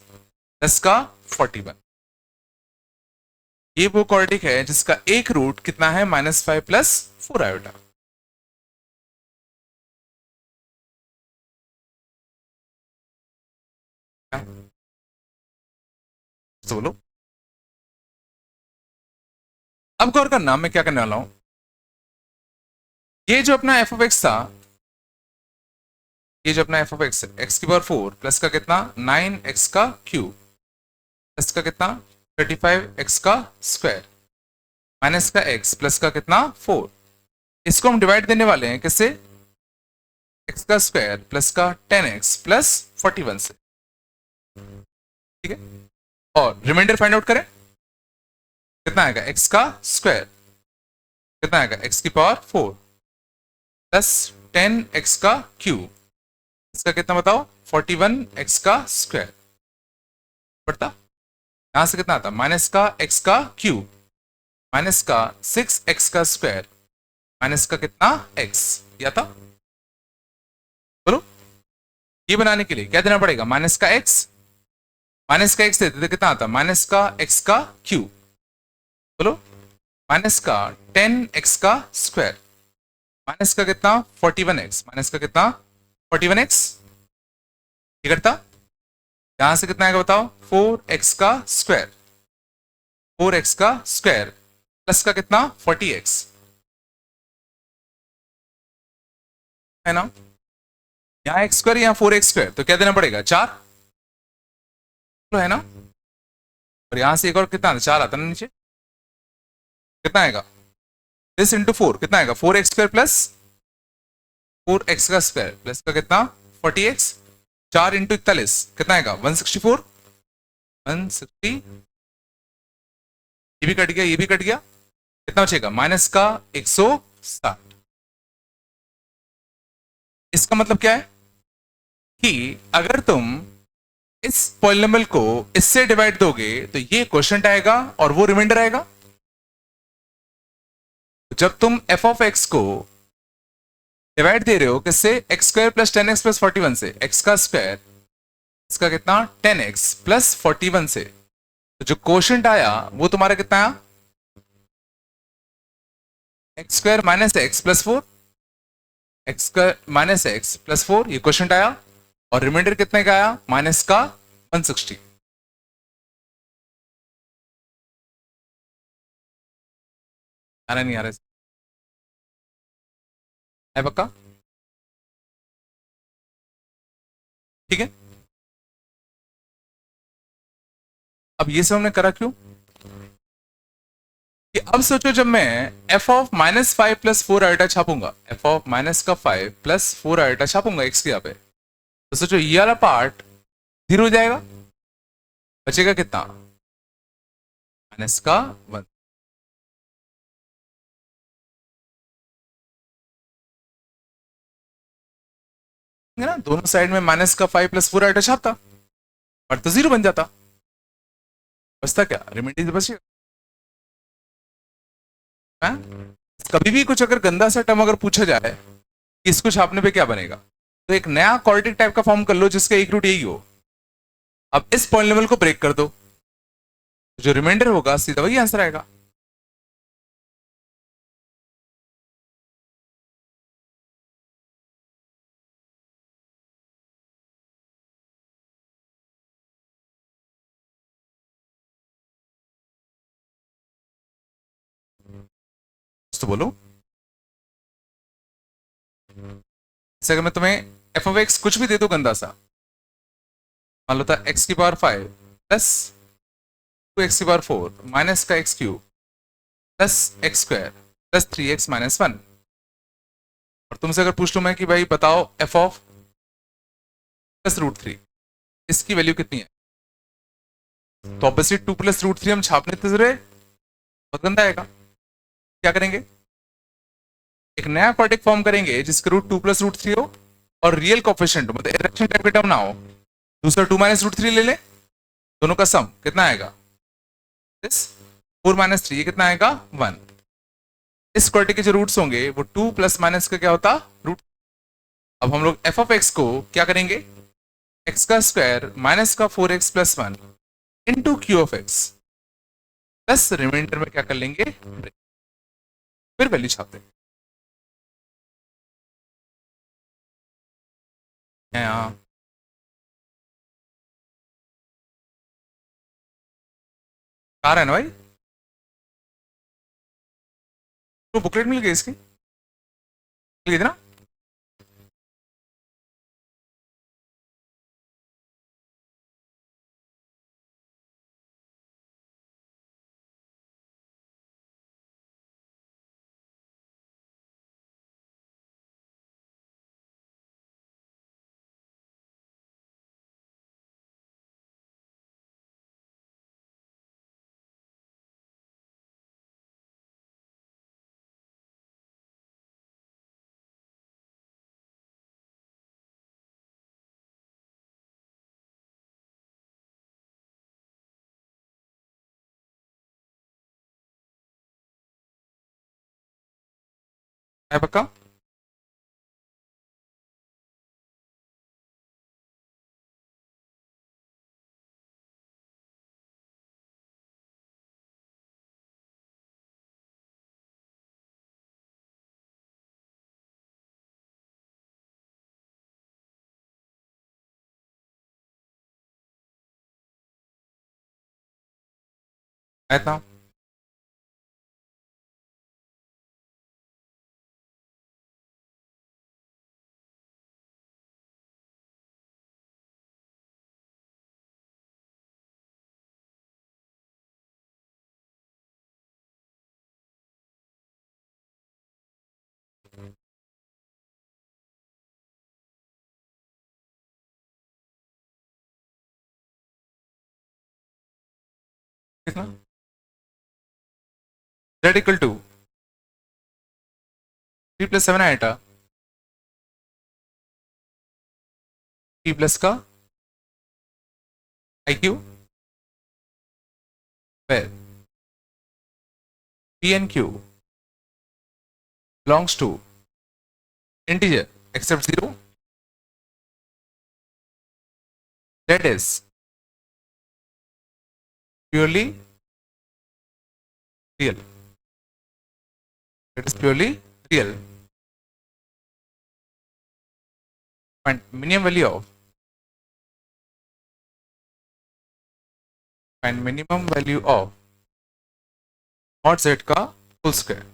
प्लस का 41। ये वो क्वाड्रेटिक है जिसका एक रूट कितना है, -5 प्लस 4 आयोटा। तो बोलो, अब गौर करना मैं क्या करने वाला हूं, ये जो अपना एफ ऑफ एक्स था, ये जो अपना एफ ऑफ एक्स, एक्स की पावर 4 प्लस का कितना 9x का क्यूब प्लस का कितना 35x का स्क्वायर माइनस का x प्लस का कितना 4, इसको हम डिवाइड देने वाले हैं किससे, x का स्क्वायर प्लस का 10x प्लस 41 से। ठीक है, और रिमाइंडर फाइंड आउट करें, कितना आएगा, x का स्क्वायर कितना आएगा, x की पावर 4 प्लस 10x का क्यूब, इसका कितना बताओ 41x का स्क्वायर, पड़ता यहां से कितना आता, माइनस का x का क्यूब माइनस का 6x का स्क्वायर माइनस का कितना x, या था बोलो। ये बनाने के लिए क्या देना पड़ेगा, माइनस का x देते तो कितना आता, माइनस का x का क्यूब, बोलो माइनस का 10x का स्क्वायर माइनस का कितना 41x, माइनस का कितना 41x, ये करता यहां से कितना आएगा बताओ 4x का स्क्वायर, 4x का स्क्वायर प्लस का कितना 40x, है ना, यहाँ एक्स स्क्वायर यहाँ 4x स्क्वायर, तो क्या देना पड़ेगा 4, तो है ना, और यहां से एक और कितना 4 आता ना नीचे, कितना आएगा दिस इंटू 4 कितना आएगा 4x स्क्वायर प्लस 4x का स्क्वायर प्लस का कितना 40x, 4 इंटू 41 कितना आएगा 164, 160, ये भी कट गया ये भी कट गया, कितना बचेगा माइनस का 160। इसका मतलब क्या है कि अगर तुम इस पॉलिनोमियल को इससे डिवाइड दोगे तो ये क्वोशिएंट आएगा और वो रिमाइंडर आएगा। जब तुम एफ ऑफ एक्स को डिवाइड दे रहे हो किससे x square plus 10x plus 41 से, एक्स का स्क्वायर इसका कितना 10x प्लस 41 से, तो जो क्वोशिएंट आया वो तुम्हारा कितना आया x square minus X plus 4, x square minus X plus 4 ये क्वोशिएंट आया, और रिमाइंडर कितने का आया माइनस का 160। आ रहा नहीं आ रहा है पक्का, ठीक है। अब ये सब हमने करा क्यों कि अब सोचो जब मैं F of minus 5 plus 4 iota छापूंगा, एफ ऑफ माइनस का 5 प्लस 4 आयोटा छापूंगा एक्स के यहाँ पे, तो सोचो ये वाला पार्ट 0 हो जाएगा, बचेगा कितना माइनस का 1। ना दोनों साइड में माइनस का 5 प्लस 4 आयोटा छापता और तो 0 बन जाता, बचता क्या रिमाइंडर बचेगा। हाँ? कभी भी कुछ अगर गंदा सा टर्म अगर पूछा जाए कि इसको छापने पे क्या बनेगा, तो एक नया क्वाड्रेटिक टाइप का फॉर्म कर लो जिसका एक रूट यही हो, अब इस पॉलिनोमियल को ब्रेक कर दो, जो रिमाइंडर होगा सीधा वही आंसर आएगा। तो बोलो जैसे अगर मैं तुम्हें एफ ऑफ एक्स कुछ भी दे दो गंदा सा, मान लो था एक्स की पावर 5 प्लस 2x की पावर 4 माइनस का x cube plus x square plus 3x minus 1, और तुमसे अगर पूछ लूं मैं कि भाई बताओ f of plus root three इसकी वैल्यू कितनी है, तो ऑब्वियसली 2 प्लस रूट थ्री हम छापने तो जरूर बहुत गंदा आएगा, क्या करेंगे एक नया क्वाड्रेटिक फॉर्म करेंगे जिसका रूट 2 प्लस रूट थ्री हो और रियल कोफिशिएंट हो, मतलब इरेक्शन टाइप का टर्म ना हो, दूसरा 2 माइनस रूट थ्री ले ले, दोनों का सम कितना आएगा दिस 4 माइनस 3 ये कितना आएगा 1। इस क्वाड्रेटिक के जो रूट्स होंगे वो 2 प्लस माइनस का क्या होता रूट। अब हम लोग एफ ऑफ एक्स को क्या करेंगे एक्स का स्क्वायर माइनस का 4x plus 1 into q of x plus reminder में क्या कर लेंगे फिर वैल्यू छापते हैं यहाँ। आ रहा है ना भाई, तो बुकलेट मिल गई इसकी, मिल गई थी ना। है पक्का। ऐसा कितना z इक्वल टू 3 + 7 आएगा p प्लस का I Q where p and q belongs to integer except 0, that is purely real. That is purely real. Find minimum value of mod z का full square.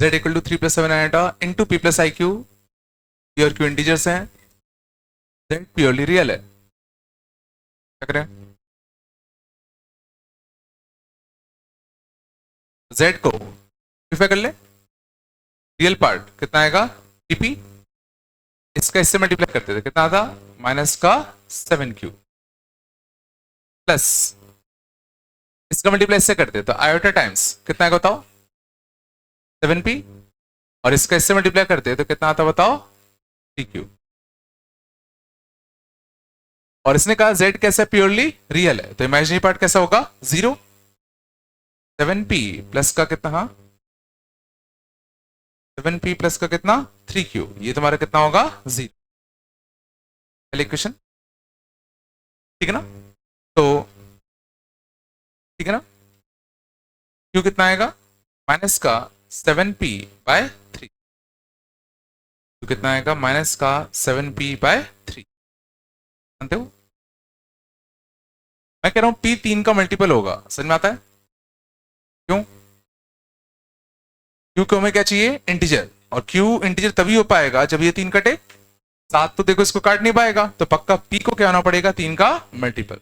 z equal to 3 + 7 आएगा into p plus i q. p और q इंटीजर्स हैं. z प्योरली रियल है. क्या करें? z को सिंप्लीफाई कर ले. रियल पार्ट कितना आएगा टीपी. इसका इससे मल्टीप्लाई करते थे कितना था माइनस का 7q प्लस इसका मल्टीप्लाई इससे करते तो आयोटा टाइम्स कितना आएगा बताओ 7p और इसका इससे मल्टीप्लाई करते तो कितना आता बताओ 3q. और इसने कहा z कैसा प्योरली रियल है तो इमेजिनरी पार्ट कैसा होगा 0. 7p प्लस का कितना 7p प्लस का कितना 3q. ये तुम्हारा कितना होगा 0. इक्वेशन ठीक है ना. तो ठीक है ना. q कितना आएगा माइनस का 7p/3. q कितना आएगा माइनस का 7p/3. जानते हो मैं कह रहा हूं p 3 का मल्टीपल होगा. समझ में आता है क्यों? क्यों हमें क्या चाहिए इंटीजर. और क्यू इंटीजर तभी हो पाएगा जब ये 3 कटे. 7 तो देखो इसको काट नहीं पाएगा तो पक्का p को क्या होना पड़ेगा 3 का multiple.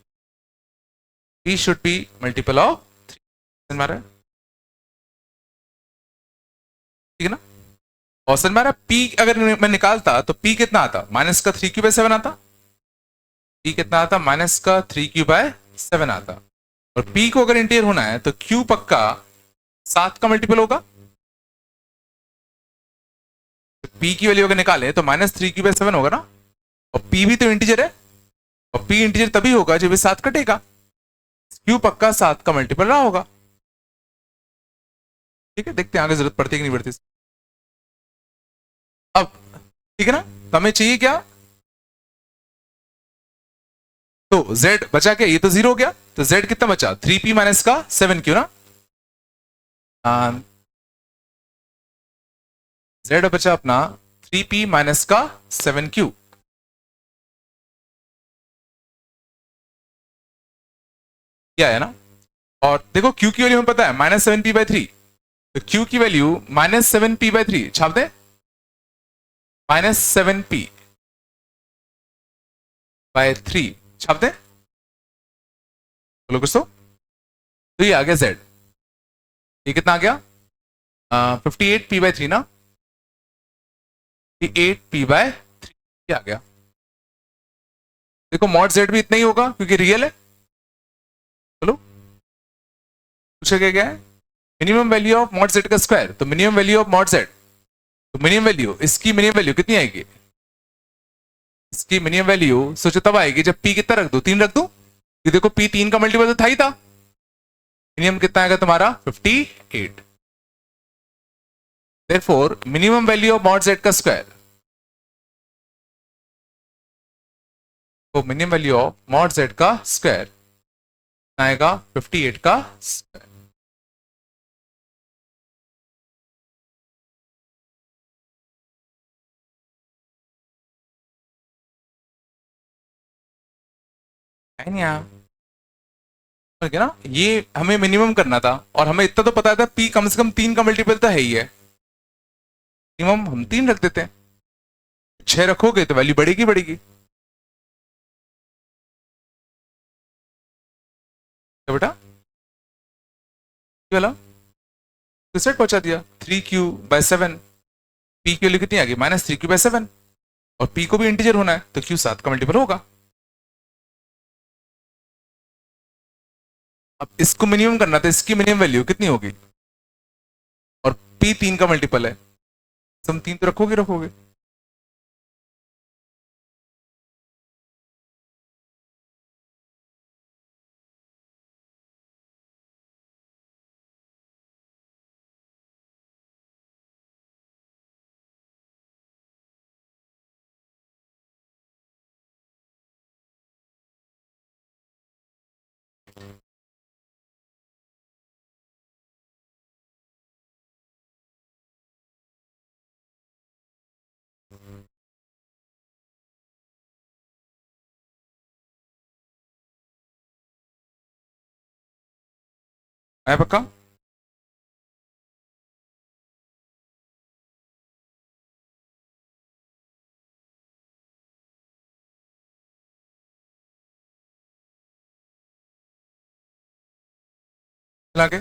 p should be multiple of 3. समझ में आ रहा है ठीक है ना. और समझ में आ रहा है p अगर मैं निकालता तो p कितना आता माइनस का 3q/7 आता. p कितना आता माइनस का 3q/7 आता. और p को अगर इंटीजर होना है तो q पक्का 7 का मल्टीपल होगा. p की वैल्यू अगर निकाले तो -3q/7 होगा ना. और p भी तो इंटीजर है और p इंटीजर तभी होगा जब ये 7 कटेगा. q पक्का 7 का मल्टीपल रहा होगा. ठीक है देखते हैं आगे जरूरत पड़ती है कि नहीं पड़ती. अब ठीक है ना. तो हमें चाहिए क्या तो z बचा क्या ये तो 0 हो गया तो z कितना बचा 3p माइनस का 7q ना. z बचा अपना 3p माइनस का 7q. क्या है ना. और देखो q की वैल्यू हमें पता है -7p/3 तो q की वैल्यू -7p/3 छाप दे -7p/3 छाप दे. बोलो कुछ तो ये आ गया z. ये कितना आ गया 58p/3 ना. 8p/3 आ गया. देखो मॉड z भी इतना ही होगा क्योंकि रियल है. चलो पूछा क्या है minimum value of mod z का स्क्वायर. तो minimum value of mod z तो मिनिमम वैल्यू इसकी मिनिमम वैल्यू कितनी आएगी. इसकी मिनिमम वैल्यू सोचो तब आएगी जब p कितना रख दो 3 रख दो. ये देखो p 3 का मल्टीपल तो था ही था. मिनिमम कितना आएगा तुम्हारा 58. Therefore, minimum value of mod z का स्क्वायर तो minimum value of mod z का स्क्वायर आएगा 58 का स्क्वायर. है नहीं यहाँ, ठीक है ना। ये हमें मिनिमम करना था और हमें इतना तो पता था पी कम से कम 3 का मल्टीपल तो है ही है, मिनिमम हम 3 रख देते हैं। 6 रखोगे तो वैल्यू बढ़ेगी बढ़ेगी। तो बेटा ये वाला तो सेट पहुंचा दिया 3 क्यू/7। पी की वैल्यू कितनी आ गई -3 क्यू/7, और पी को भी इंटीजर होना है तो क्यू 7 का मल्टीपल होगा। अब इसको मिनिमम करना था, इसकी मिनिमम वैल्यू कितनी होगी, और पी 3 का मल्टीपल है, तुम 3 तो रखोगे रखोगे। है पक्का? आगे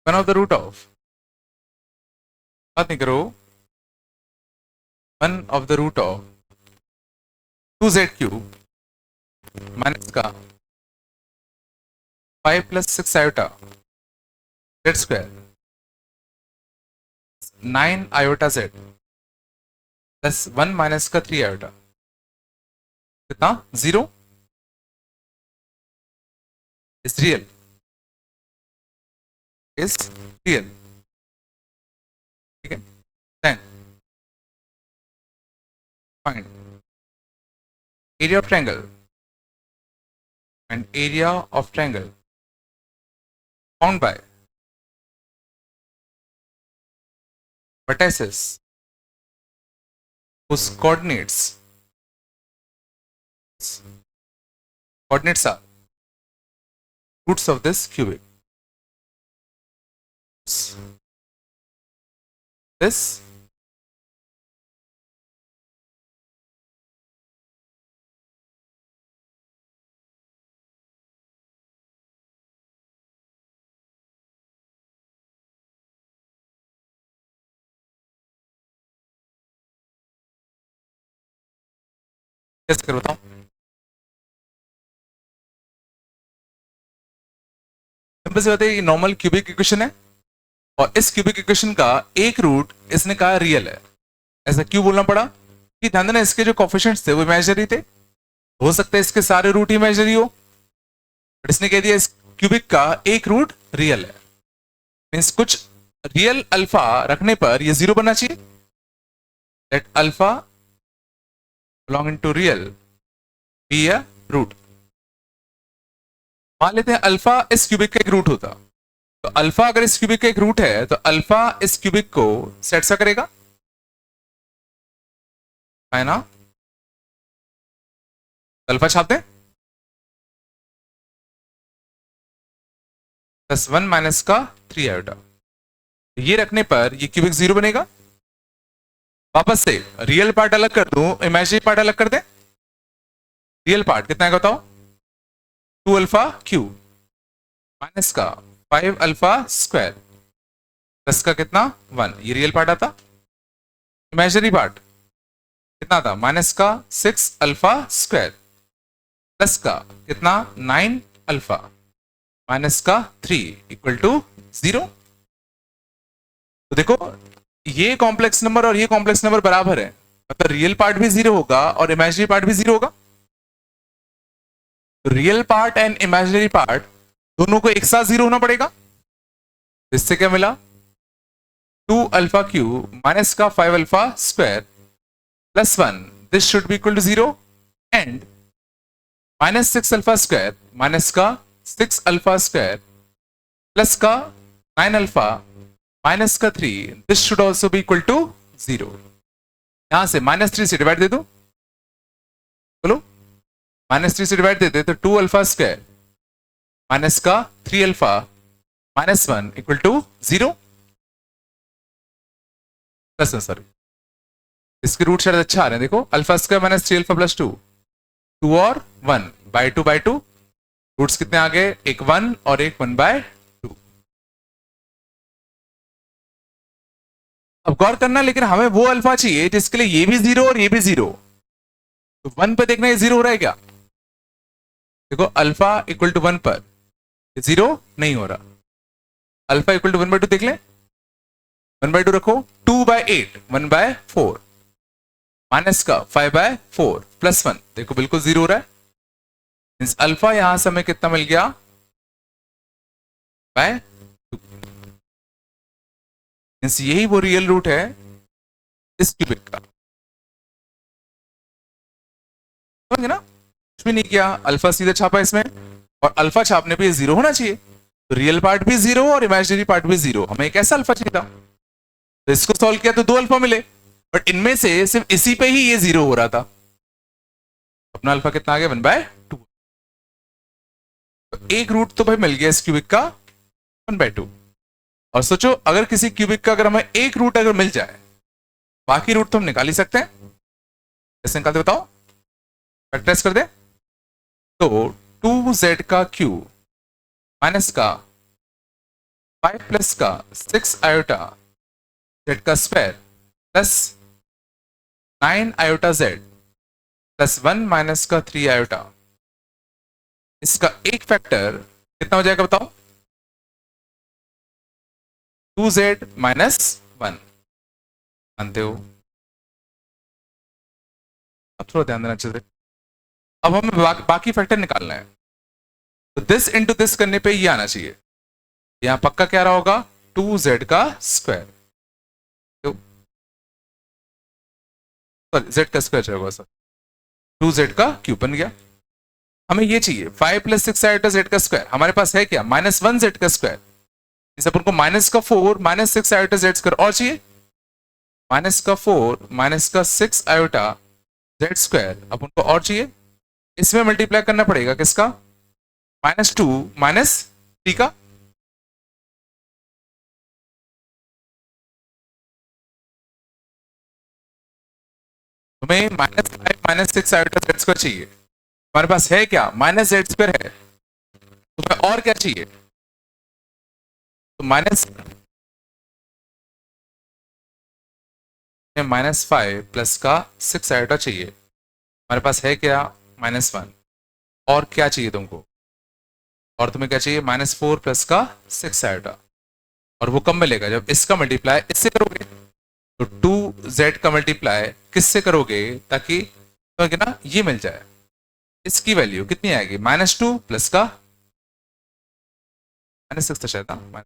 1/√, बात नहीं करो, 1/√2z³ माइनस का 5 + 6 iota z² 9 iota z plus 1 minus का 3 आयोटा, कितना 0 इज रियल, इज रियल, ठीक है। Then find area of triangle and area of triangle found by vertices whose coordinates are roots of this cubic. This कैसे कर बताऊं, सिंपल सी बात है, ये नॉर्मल क्यूबिक इक्वेशन है और इस क्यूबिक इक्वेशन का एक रूट इसने कहा रियल है। ऐसा क्यों बोलना पड़ा कि ध्यान देना, इसके जो कोफिशिएंट्स थे वो इमेजिनरी थे, हो सकता है इसके सारे रूट इमेजिनरी हो, बट इसने कह दिया इस क्यूबिक का एक रूट रियल है। मींस कुछ रियल अल्फा रखने पर ये 0 बनना चाहिए, let alpha belonging to real be a root। मान लेते हैं अल्फा इस क्यूबिक का एक रूट होता, तो अल्फा अगर इस क्यूबिक का एक रूट है तो अल्फा इस क्यूबिक को सेट सा करेगा, है ना। अल्फा छापते हैं +1 माइनस का 3 आयोटा, ये रखने पर ये क्यूबिक 0 बनेगा। वापस से रियल पार्ट अलग कर दूं, इमेजिनरी पार्ट अलग कर दे। रियल पार्ट कितना है बताओ, 2α³ माइनस का 5α² प्लस का कितना 1, ये रियल पार्ट आता। इमेजिनरी पार्ट कितना था, माइनस का 6α² प्लस का कितना 9α माइनस का 3 इक्वल टू 0। तो देखो ये कॉम्प्लेक्स नंबर और ये कॉम्प्लेक्स नंबर बराबर है, मतलब रियल पार्ट भी 0 होगा और इमेजिनरी पार्ट भी 0 होगा। Real part and imaginary part दोनों को एक साथ 0 होना पड़ेगा। इससे क्या मिला, 2α³ माइनस का 5α² plus 1, this should be equal to 0, and -6α² minus का 6α² प्लस का 9 अल्फा माइनस का 3, this should also be equal to 0। यहां से -3 से डिवाइड दे दो, बोलो -3 से डिवाइड देते तो 2 अल्फा स्क्वायर माइनस का 3 alpha -1 equal to 0 plus, sorry इसके रूट शायद अच्छा आ रहे हैं, देखो alpha square minus 3 alpha plus 2, 2 और 1 बाय 2 रूट्स कितने आ गए, एक 1 और एक 1/2। अब गौर करना, लेकिन हमें वो अल्फा चाहिए जिसके लिए ये भी 0 और ये भी 0, तो 1 पे देखना ये 0 हो रहा है क्या, देखो अल्फा इक्वल टू 1 पर 0 नहीं हो रहा, अल्फा इक्वल टू 1/2 देख लें, 1/2 रखो, 2/8 1/4 माइनस का 5/4 प्लस 1, देखो बिल्कुल 0 हो रहा है, मींस अल्फा यहां से हमें कितना मिल गया, बाय 2, मींस यही वो रियल रूट है इस क्यूबिक का, समझ ना, कुछ भी नहीं किया, अल्फा सीधा छापा इसमें, और अल्फा छापने पे 0 होना चाहिए, तो रियल पार्ट भी 0 और इमेजिनरी पार्ट भी 0, हमें एक ऐसा अल्फा चाहिए था, तो इसको सॉल्व किया तो 2 अल्फा मिले, बट इनमें से सिर्फ इसी पे ही ये 0 हो रहा था, अपना अल्फा कितना आ गया 1/2, तो एक रूट तो भाई मिल गया इस क्यूबिक का 1/2। और सोचो अगर किसी क्यूबिक का अगर हमें एक रूट अगर मिल जाए, बाकी रूट तो हम निकाल ही सकते हैं, कैसे निकालते बताओ, फैक्टराइज कर दे, तो 2z का क्यूब माइनस का 5 प्लस का 6 आयोटा z का square plus 9 iota z plus 1 minus का 3 आयोटा, इसका एक फैक्टर कितना हो जाएगा बताओ, 2z माइनस 1, मानते हो, अब थोड़ा ध्यान देना अच्छे से, अब हमें बाकी फैक्टर निकालना है, तो दिस इंटू दिस करने पे ये आना चाहिए, यहां पक्का क्या रहा होगा 2z का स्क्वायर, सॉरी z का स्क्वायर होगा सर, 2z का क्यूब बन गया, हमें ये चाहिए 5 प्लस 6 आयोटा z का स्क्वायर, हमारे पास है क्या -1 z का स्क्वायर, इस अपन को माइनस का 4 माइनस 6 आयोटा z स्क्वायर और चाहिए, माइनस का 4 माइनस का 6 आयोटा z स्क्वायर अपन को और चाहिए, इसमें मल्टीप्लाई करना पड़ेगा किसका, -2 माइनस 3 का, तुम्हें -5 माइनस 6 आयोटा z स्क्वायर चाहिए, हमारे पास है क्या माइनस z स्क्वायर है, तुम्हें और क्या चाहिए, तो -5 प्लस का 6 आयोटा चाहिए, हमारे पास है क्या -1, और क्या चाहिए तुमको, और तुम्हें क्या चाहिए -4 प्लस का 6 आयोटा, और वो कब मिलेगा जब इसका मल्टीप्लाई इससे करोगे, तो 2z का मल्टीप्लाई किससे करोगे ताकि तुम्हें ना ये मिल जाए, इसकी वैल्यू कितनी आएगी -2 प्लस का -6 था शायद ना,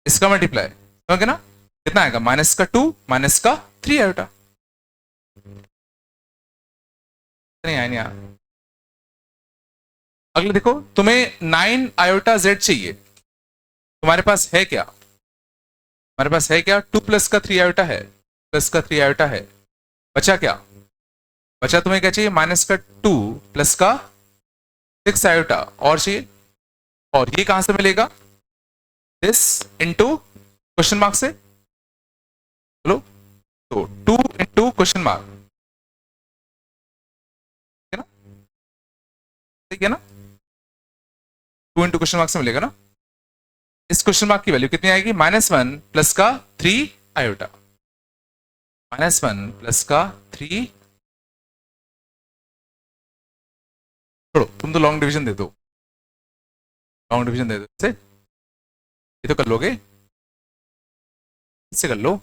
इसका मल्टीप्लाई समझ ना कितना आएगा -2 माइनस का 3 आयोटा, नहीं आया नहीं आया, अगले देखो तुम्हें 9 आयोटा z चाहिए, तुम्हारे पास है क्या, हमारे पास है क्या 2 प्लस का 3 आयोटा है, प्लस का 3 आयोटा है, बचा क्या, बचा तुम्हें क्या चाहिए -2 प्लस का 6 आयोटा और चाहिए, और ये कहां से मिलेगा, दिस इंटू क्वेश्चन मार्क से, बोलो, तो 2 इंटू क्वेश्चन मार्क, है ना, ठीक है ना, 2 इंटू क्वेश्चन मार्क से मिलेगा ना, इस क्वेश्चन मार्क की वैल्यू कितनी आएगी -1 प्लस का 3 आयोटा, -1 प्लस का 3, छोड़ो तुम तो लॉन्ग डिवीजन दे दो, लॉन्ग डिवीजन दे दो से, ये तो कर लोगे, इससे कर लो,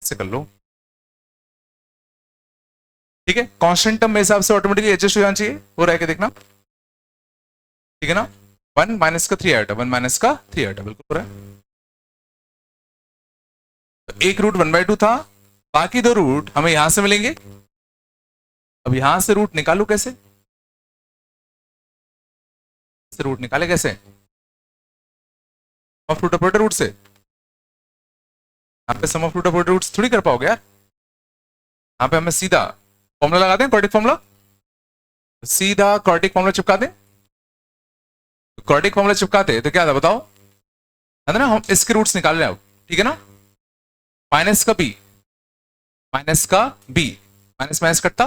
इससे कर लो, ठीक है, कांस्टेंट टर्म मेरे हिसाब से ऑटोमेटिकली एडजस्ट हो जाना चाहिए, हो रहा है क्या देखना, ठीक है ना, 1 माइनस का 3 आयोटा, 1 माइनस का 3 आयोटा बिल्कुल हो रहा है, तो एक रूट 1/2 था, बाकी दो रूट हमें यहां से मिलेंगे, अब यहां से रूट निकालू कैसे, रूट निकाले कैसे, ऑफ रूट ऑफ रूट से यहाँ पे सम ऑफ रूट ऑफ रूट्स थोड़ी कर पाओगे यार। यहाँ पे हमें सीधा फॉर्मूला लगा दें, क्वाड्रेटिक फॉर्मूला, सीधा क्वाड्रेटिक फॉर्मूला चिपका दें। क्वाड्रेटिक फॉर्मूला चिपकाते तो क्या था बताओ, है ना, हम इसके रूट्स निकाल रहे हैं अब, ठीक है ना। माइनस का बी, माइनस का बी, माइनस माइनस कटता,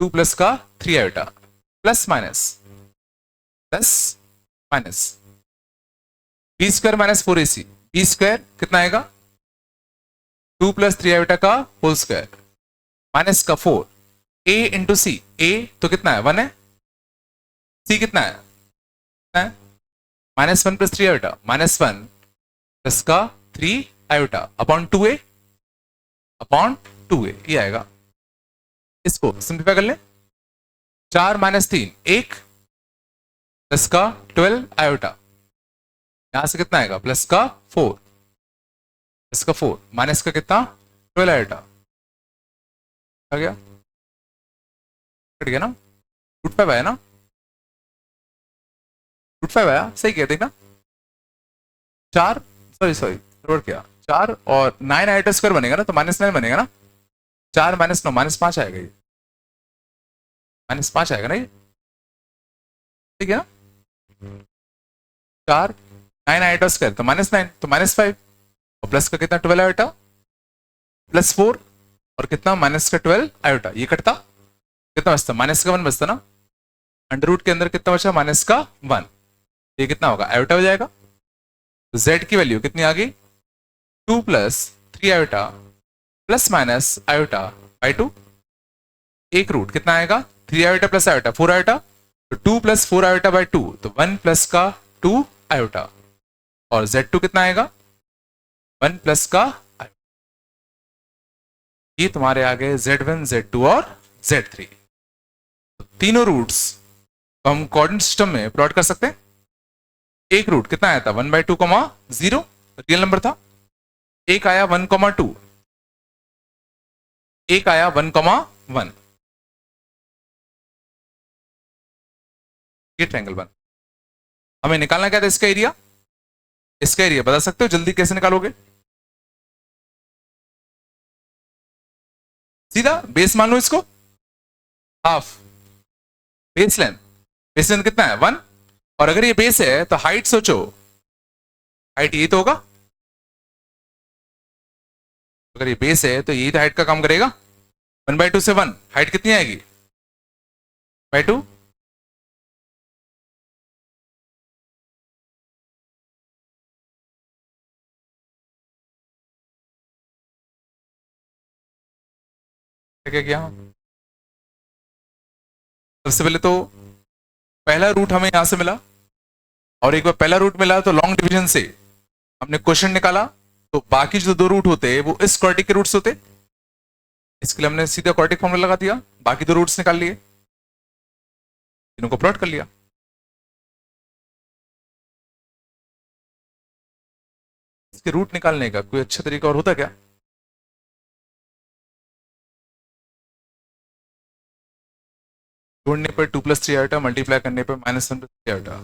2 प्लस का 3 iota, plus minus plus minus, b square minus 4ac, b square कितना आएगा 2 प्लस 3 आयोटा का होल स्क्वायर, माइनस का 4, a इंटू सी, a तो कितना है 1 है, c कितना है minus 1 plus 3 iota, minus 1 plus का 3 iota upon 2a, upon 2a ये आएगा। इसको सिंप्लीफाई कर लें, 4 माइनस 3 1 प्लस का 12 आयोटा, यहां से कितना आएगा प्लस का 4, प्लस का 4 माइनस का कितना 12 आयोटा आ गया, कट गया ना, रूट 5 आया ना, रूट 5 आया, सही किया देखना, 4 सॉरी सॉरी गड़बड़ किया, 4 और 9 आयोटा स्क्वायर बनेगा ना, तो माइनस 9 बनेगा ना, 4 माइनस 9 माइनस 5 आएगा, ये माइनस 5 आएगा ना, ये ठीक है ना, 4 9 आयोटा स्क्वायर तो माइनस 9 तो माइनस 5, और प्लस का कितना 12 आयोटा, प्लस 4 और कितना माइनस का 12 आयोटा, ये कटता कितना बचता, माइनस का 1 बचता ना, अंडर रूट के अंदर कितना बचा माइनस का 1, ये कितना होगा आयोटा हो जाएगा, तो z की वैल्यू कितनी आ गई 2 plus 3 iota plus minus iota by 2, एक रूट कितना आएगा 3 आयोटा प्लस आयोटा 4 आयोटा, तो 2 प्लस 4 आयोटा बाई 2, तो 1 प्लस का 2 आयोटा, और z2 कितना आएगा 1 प्लस का, ये तुम्हारे आ गए z1 z2 और z3। तो तीनों रूट्स हम कोऑर्डिनेट सिस्टम में प्लॉट कर सकते हैं। एक रूट कितना आया था 1/2, 0 रियल नंबर था, एक आया 1,2, एक आया 1,1, ये ट्रायंगल बन, हमें निकालना क्या था इसका एरिया, इसका एरिया बता सकते हो जल्दी कैसे निकालोगे, सीधा बेस मान लो इसको, हाफ, बेस लेंथ कितना है 1, और अगर ये बेस है तो हाइट सोचो, हाइट ये तो होगा, अगर ये बेस है तो यही तो हाइट का काम करेगा, 1/2 से 1 हाइट कितनी आएगी बाई 2, क्या किया, सबसे पहले तो पहला रूट हमें यहां से मिला, और एक बार पहला रूट मिला तो लॉन्ग डिवीजन से हमने क्वेश्चन निकाला, तो बाकी जो दो रूट होते वो इस क्वाड्रेटिक के रूट्स होते, इसके लिए हमने सीधा क्वाड्रेटिक फॉर्मूला लगा दिया, बाकी दो रूट्स निकाल लिए, तीनों को प्लॉट कर लिया। इसके रूट निकालने का कोई अच्छा तरीका और होता क्या, जोड़ने पर 2 प्लस 3 आयोटा, मल्टीप्लाई करने पर माइनस 1 प्लस 3 आयोटा,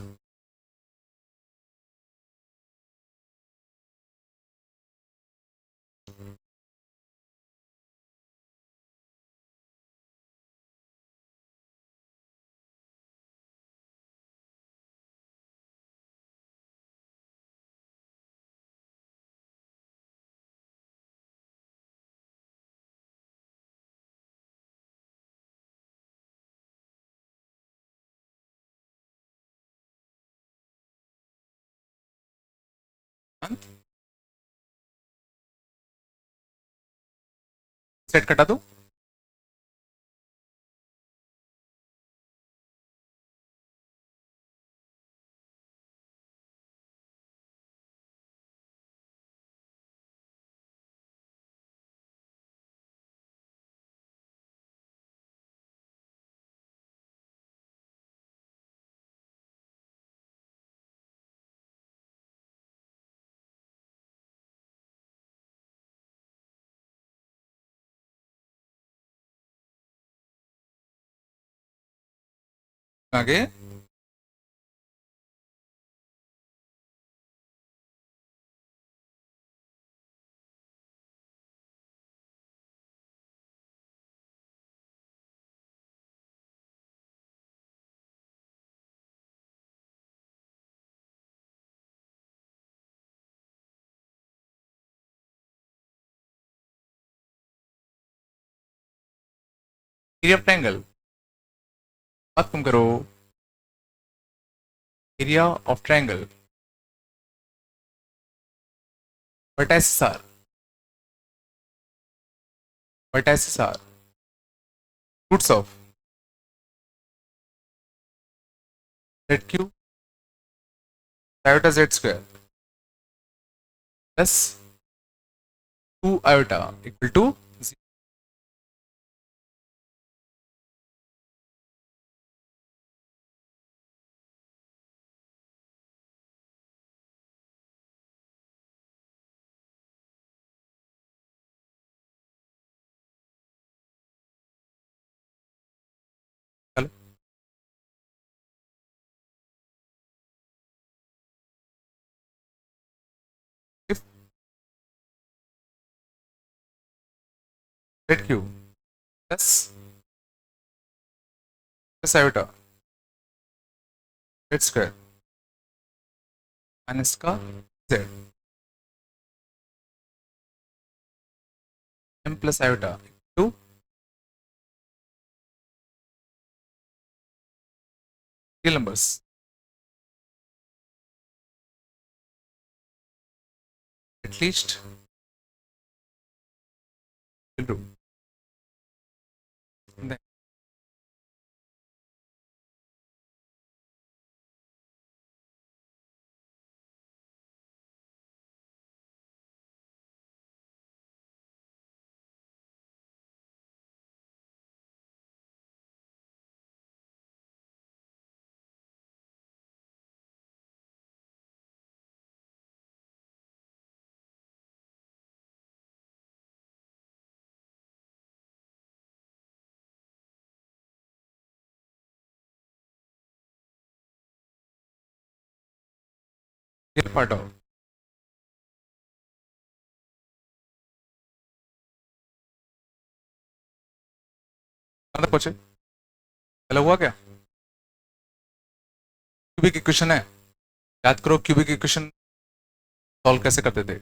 सेट कटा दो, आगे एरिया ऑफ ट्रायंगल, बात कम करो। Area of triangle, vertices are vertices are roots of z cube iota z square plus 2 iota equal to 0. चलो if z cube plus iota z square minus का z m plus iota to real numbers, at least will do. Then real part of मतलब पूछे पहले हुआ क्या? क्यूबिक इक्वेशन है, याद करो क्यूबिक इक्वेशन सॉल्व कैसे करते थे,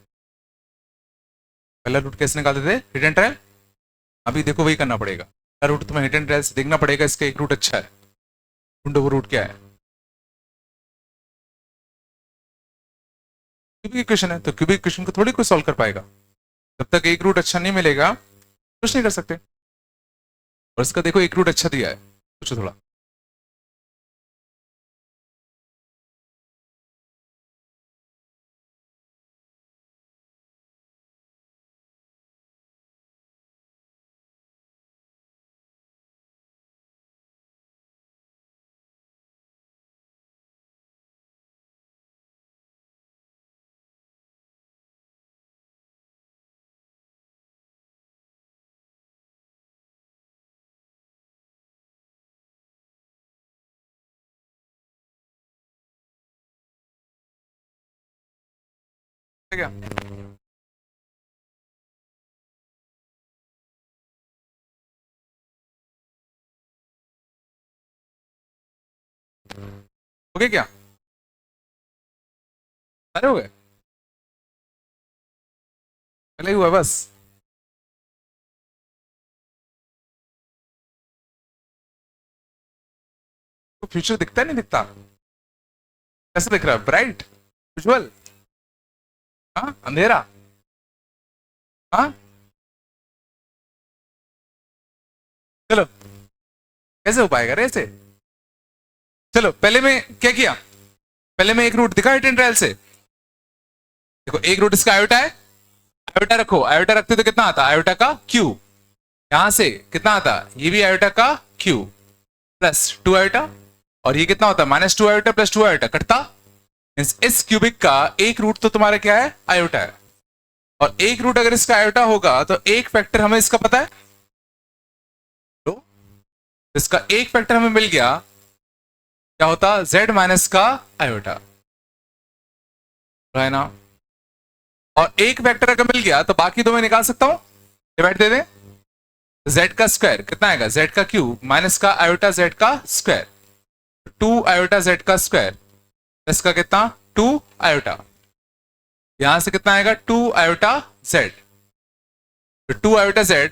पहला रूट कैसे निकालते थे, हिडन ट्रायल। अभी देखो वही करना पड़ेगा, पहला रूट तुम्हें हिडन ट्रायल से देखना पड़ेगा, इसका एक रूट अच्छा है, ढूंढो वो रूट क्या है। क्यूबिक इक्वेशन है तो क्यूबिक इक्वेशन को थोड़ी कोई सॉल्व कर पाएगा, जब तक एक रूट अच्छा नहीं मिलेगा कुछ नहीं कर सकते। और इसका देखो एक रूट अच्छा दिया है, सोचो थोड़ा। क्या हो गया, क्या सारे हो गए, पहले ही हुआ बस। तो फ्यूचर दिखता है नहीं दिखता, कैसे दिख रहा है, ब्राइट, उज्जवल, हाँ अंधेरा, हाँ चलो कैसे हो पाएगा रे ऐसे। चलो पहले में क्या किया, पहले में एक रूट दिखा हिडन ट्रायल से, देखो एक रूट इसका आयोटा है, आयोटा रखो, आयोटा रखते तो कितना आता, आयोटा का क्यूब, यहां से कितना आता, ये भी आयोटा का क्यूब प्लस 2 आयोटा, और ये कितना होता है -2 आयोटा प्लस 2 आयोटा कटता, इस क्यूबिक का एक रूट तो तुम्हारा क्या है, आयोटा है, और एक रूट अगर इसका आयोटा होगा तो एक फैक्टर हमें इसका पता है, तो इसका एक फैक्टर हमें मिल गया, क्या होता, z माइनस का आयोटा, है ना। और एक वेक्टर अगर मिल गया तो बाकी दो मैं निकाल सकता हूं, डिवाइड दे दें, z का स्क्वायर कितना आएगा, z का क्यूब माइनस का आयोटा z का स्क्वायर, 2 आयोटा z का स्क्वायर प्लस का कितना 2 आयोटा, यहां से कितना आएगा 2 आयोटा z, तो 2 आयोटा z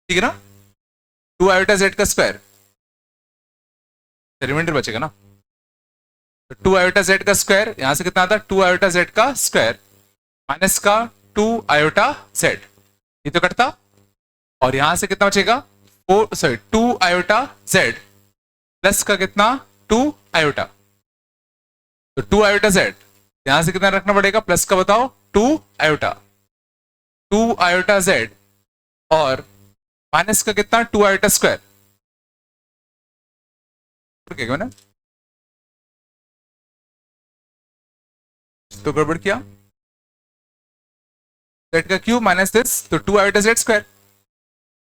ठीक है ना, 2 आयोटा जेड का स्क्वायर, रिमाइंडर बचेगा ना, तो 2 आयोटा जेड का स्क्वायर, यहां से कितना आता है 2 आयोटा जेड का स्क्वायर माइनस का 2 आयोटा जेड, ये तो कटता, और यहां से कितना बचेगा 2 आयोटा जेड प्लस का कितना 2 आयोटा, तो 2 आयोटा जेड यहां से कितना रखना पड़ेगा प्लस का, बताओ 2 आयोटा, 2 आयोटा जेड और माइनस का कितना 2 आयोटा स्क्वायर, ना तो गड़बड़ किया, जेड का क्यूब माइनस दिस, तो 2 iota Z square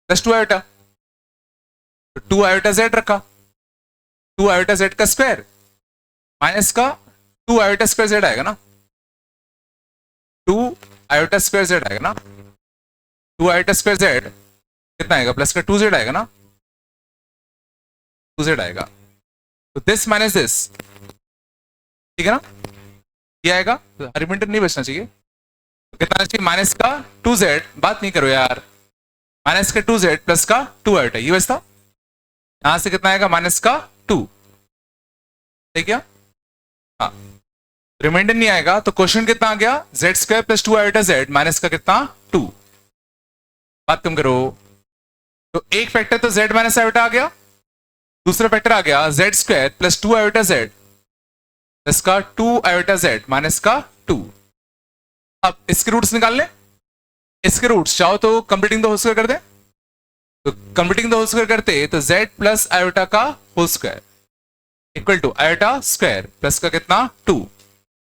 plus 2 iota, तो 2 आयोटा जेड रखा, 2 आयोटा जेड का स्क्वायर माइनस का 2 आयोटा स्क्वायर जेड आएगा ना, 2 आयोटा स्क्वायर जेड आएगा ना, 2 आयोटा स्क्वायर जेड कितना आएगा प्लस का 2 जेड आएगा ना, 2 जेड आएगा, तो दिस माइनस दिस, ठीक है ना, ये आएगा, रिमाइंडर नहीं बचना चाहिए, तो कितना चाहिए माइनस का 2 जेड, बात नहीं करो यार, माइनस का 2 जेड प्लस का 2 आयोटा, ये बचता, यहां से कितना आएगा माइनस का 2, ठीक है, हाँ, रिमाइंडर नहीं आएगा, तो क्वेश्चन कितना आ गया Z square plus 2 iota Z minus का कितना 2, बात कम करो, तो एक फैक्टर तो जेड माइनस आयोटा आ गया, दूसरा फैक्टर आ गया Z square plus 2 iota Z plus का 2 आयोटा जेड माइनस का 2, अब इसके रूट्स निकाल लें, इसके रूट्स चाहो तो कंप्लीटिंग द होल स्क्वायर कर दे, तो कंप्लीटिंग द होल स्क्वायर करते तो z प्लस आयोटा का whole square equal to iota square plus का कितना 2,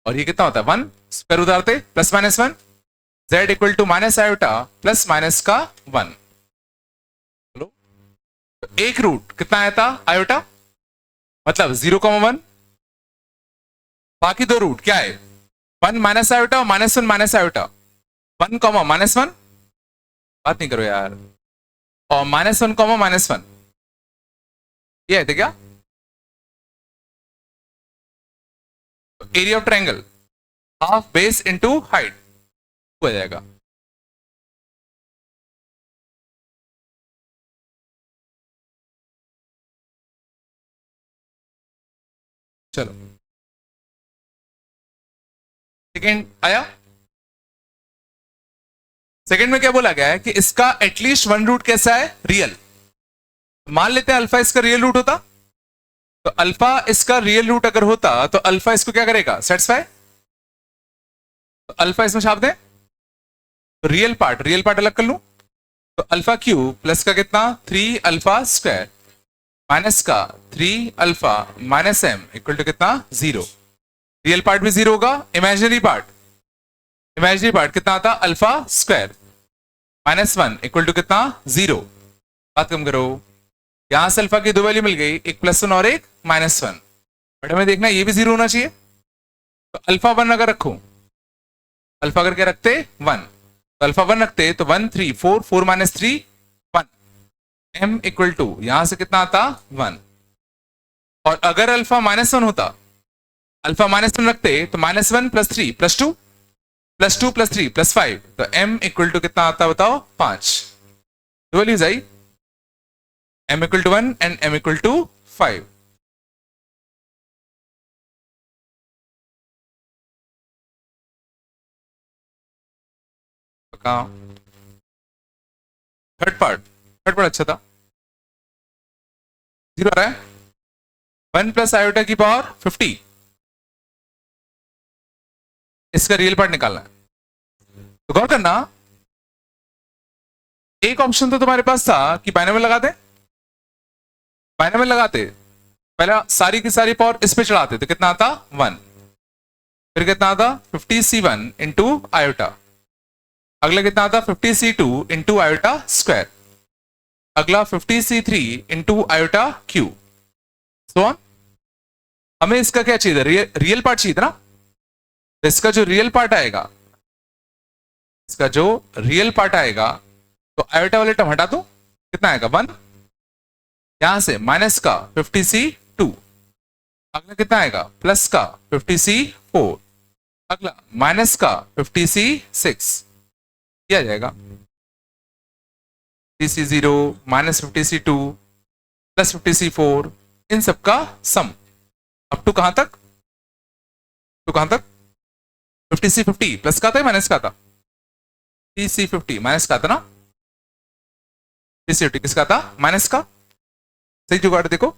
और ये कितना होता है 1, स्क्वायर उतारते plus minus 1, z equal to minus iota plus minus का 1, चलो तो एक रूट कितना आया था आयोटा, मतलब 0,1, बाकी दो रूट क्या है 1 माइनस आयोटा और -1 माइनस आयोटा, 1, -1, बात नहीं करो यार, और -1, -1, ये है क्या, area of triangle half base into height हो जाएगा, चलो सेकेंड आया, सेकेंड में क्या बोला गया है कि इसका एटलीस्ट 1 रूट कैसा है रियल, मान लेते हैं अल्फा इसका रियल रूट होता, तो अल्फा इसका रियल रूट अगर होता तो अल्फा इसको क्या करेगा सेटिस्फाई, तो अल्फा इसमें छाप दें, तो रियल पार्ट अलग कर लूं, तो अल्फा क्यूब प्लस का कितना 3 अल्फा स्क्वायर माइनस का 3 alpha minus m equal to कितना 0, रियल पार्ट भी 0 होगा, इमेजिनरी पार्ट कितना आता अल्फा स्क्वायर -1 इक्वल टू कितना 0, बात कम करो, यहां से अल्फा की दो वैल्यू मिल गई, एक +1 और एक -1, बट हमें देखना ये भी 0 होना चाहिए, तो अल्फा 1 अगर रखो, अल्फा करके रखते 1, तो अल्फा 1 रखते तो 1 3 4 4 -3 1, m इक्वल टू यहां से कितना आता 1, और अगर अल्फा -1 होता, अल्फा -1 रखते तो -1 + 3 + 2 +2 + 3 + 5, तो m इक्वल टू कितना आता बताओ 5, दो वैल्यूज आई, m equal to 1 and m equal to 5, third part अच्छा था, 0 आ रहा है, 1 + आयोटा की पावर 50, इसका रियल पार्ट निकालना है, तो गौर करना, एक ऑप्शन तो तुम्हारे पास था कि बाइनोमियल लगाते, पहला सारी की सारी पावर इस पे चढ़ाते तो कितना आता 1, फिर कितना आता 50c1 इंटू आयोटा, अगला कितना आता 50c2 इंटू आयोटा स्क्वायर, अगला 50c3 into iota cube, so on, हमें इसका क्या चाहिए, रियल पार्ट चाहिए था ना, तो इसका जो रियल पार्ट आएगा, तो आयोटा वाले टर्म हटा दो, कितना आएगा 1, यहां से माइनस का 50c2, अगला कितना आएगा प्लस का 50c4, अगला माइनस का 50c6, किया जाएगा, 50C0 minus 50C2 plus 50C4, इन सबका सम अप टू कहां तक, तो कहां तक 50C50 प्लस का था माइनस का था, C50 माइनस का था ना, C50 किसका था, माइनस का। सही जुगाड़ देखो,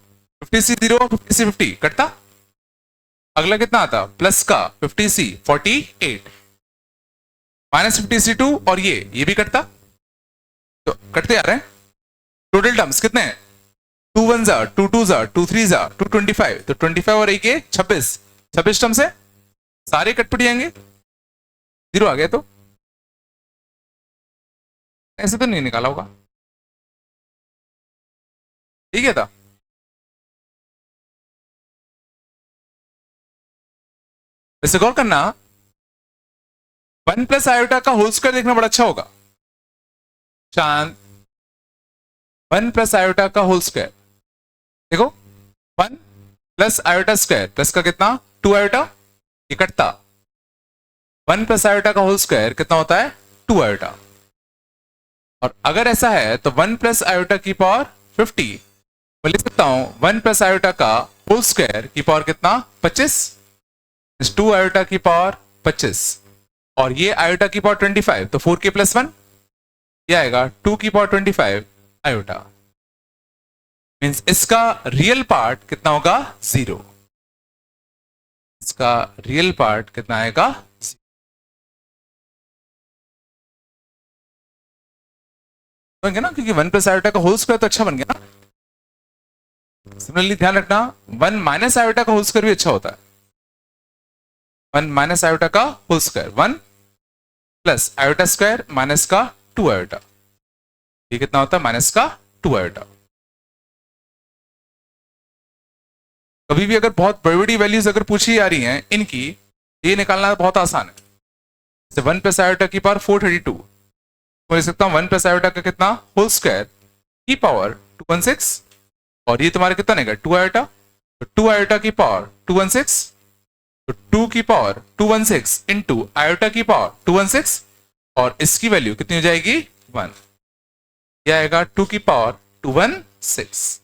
50C0 50C50 कटता, अगला कितना आता प्लस का 50C48 माइनस 50C2 और ये भी कटता, तो कटते आ रहे हैं। टोटल टर्म्स कितने हैं, 2 1 जा 2 2 जा 2 3 जा 225, तो 25 और एक 26 टर्म्स है, सारे कटपट जाएंगे, जीरो आ गया। तो ऐसे तो नहीं निकाला होगा, ठीक है था। वैसे गौर करना, 1 प्लस आयोटा का होल स्क्वायर देखना बड़ा अच्छा होगा, चांद 1 प्लस आयोटा का होल स्क्वायर देखो, 1 प्लस आयोटा स्क्वायर प्लस का कितना 2 आयोटा, इकट्ठा 1 प्लस आयोटा का होल स्क्वायर कितना होता है 2 आयोटा। और अगर ऐसा है तो 1 प्लस आयोटा की पावर 50, मैं लिख सकता हूं 1 प्लस आयोटा का होल स्क्वायर की पावर कितना 25, 2 आयोटा की पावर 25 और ये आयोटा की पावर 25, तो 4k प्लस 1 ये आएगा 2 की पावर 25 आयोटा। मींस इसका रियल पार्ट कितना होगा 0, इसका रियल पार्ट कितना आएगा 0। बन गया ना, क्योंकि 1 प्लस आयोटा का होल स्क्वायर तो अच्छा बन गया ना। सिमिलरली ध्यान रखना 1 माइनस आयोटा का होल स्क्वायर भी अच्छा होता है, 1 माइनस आयोटा का whole square 1 plus iota square minus का 2 आयोटा, ये कितना होता है माइनस का 2 आयोटा। कभी भी अगर बहुत बड़ी बड़ी वैल्यूज अगर पूछी जा रही हैं इनकी, ये निकालना बहुत आसान है। जैसे 1 प्लस आयोटा की पावर 432, मैं लिख सकता हूं 1 प्लस आयोटा का कितना होल स्क्वायर की पावर 216 और ये तुम्हारा कितना निकलेगा 2 आयोटा, तो 2 आयोटा की पावर 216, तो 2 की पावर 216 इंटू आयोटा की पावर 216 और इसकी वैल्यू कितनी हो जाएगी 1, यह आएगा 2 की पावर 216।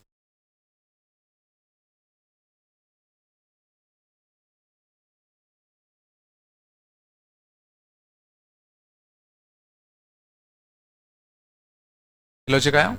लॉजिक आया,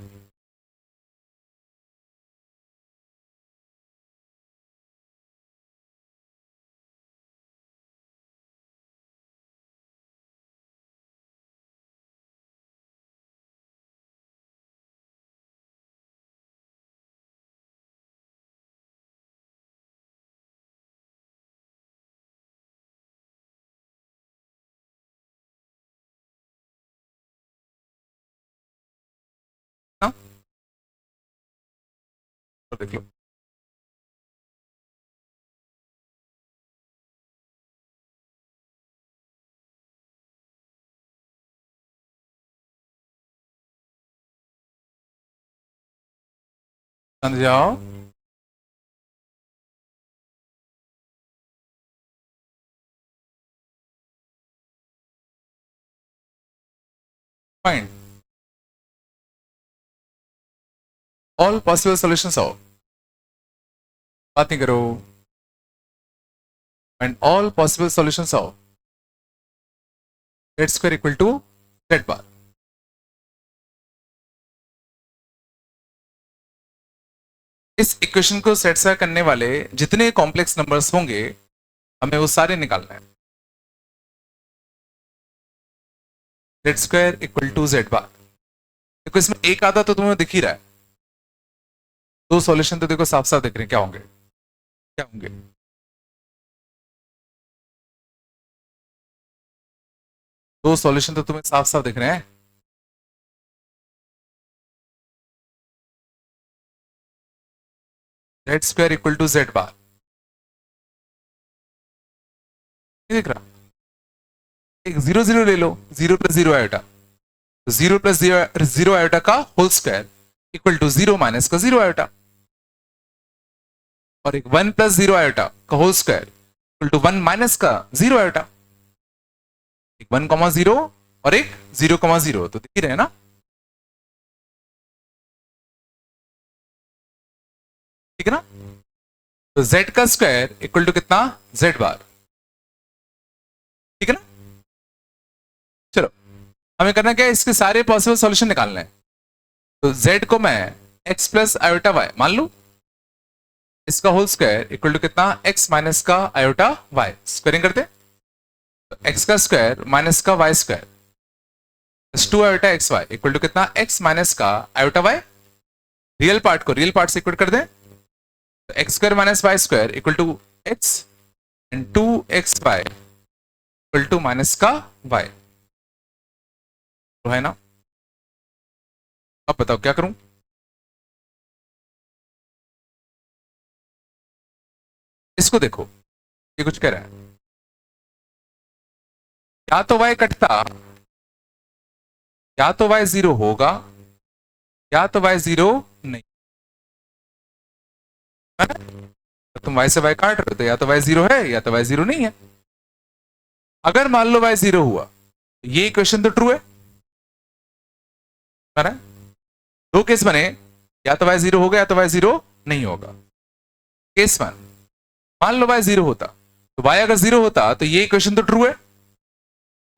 ना तो देख लो। समझ जाओ, find all possible solutions of, बात नहीं करो, find all possible solutions of z square equal to z bar. इस इक्वेशन को सेटिस्फाई करने वाले जितने कॉम्प्लेक्स नंबर्स होंगे हमें वो सारे निकालना है। z square equal to z bar, देखो इसमें एक आधा तो तुम्हें दिख ही रहा है, दो सॉल्यूशन तो देखो साफ साफ दिख रहे हैं, क्या होंगे क्या होंगे, दो सॉल्यूशन तो तुम्हें साफ साफ दिख रहे हैं। z square equal to z bar, नहीं दिख रहा, एक 0 0 ले लो, 0 प्लस 0 आयोटा, तो 0 प्लस 0 आयोटा का whole square equal to 0 minus का 0 आयोटा, और एक 1 प्लस 0 आयोटा का whole square equal to 1 minus का 0 आयोटा, एक 1 0 और एक 0 0, तो दिख ही रहे ना। तो z का स्क्वायर इक्वल टू कितना, z बार। ठीक है ना। चलो हमें करना क्या है, इसके सारे पॉसिबल सॉल्यूशन निकालना है। तो z को मैं x प्लस आयोटा y मान लू, इसका होल स्क्वायर इक्वल टू कितना, x माइनस का आयोटा y। स्क्वायरिंग करते हैं, तो x का स्क्वायर माइनस का y square plus 2 iota x y equal to कितना, x माइनस का आयोटा y। रियल पार्ट को रियल पार्ट से इक्वल कर दें, तो x square minus y square equal to x and 2xy equal to minus का y। तो है ना। अब बताओ क्या करूं। इसको देखो, ये कुछ कह रहा है, या तो y कटता, या तो y जीरो होगा, या तो y जीरो नहीं है। तो तुम y से y काट रहे हो, तो या तो y जीरो है या तो y जीरो नहीं है। अगर मान लो y जीरो हुआ, तो ये इक्वेशन तो ट्रू है ना। दो केस बने, या तो y जीरो होगा या तो y जीरो नहीं होगा। केस वन, मान लो y जीरो होता, तो y अगर जीरो होता तो ये इक्वेशन तो ट्रू है।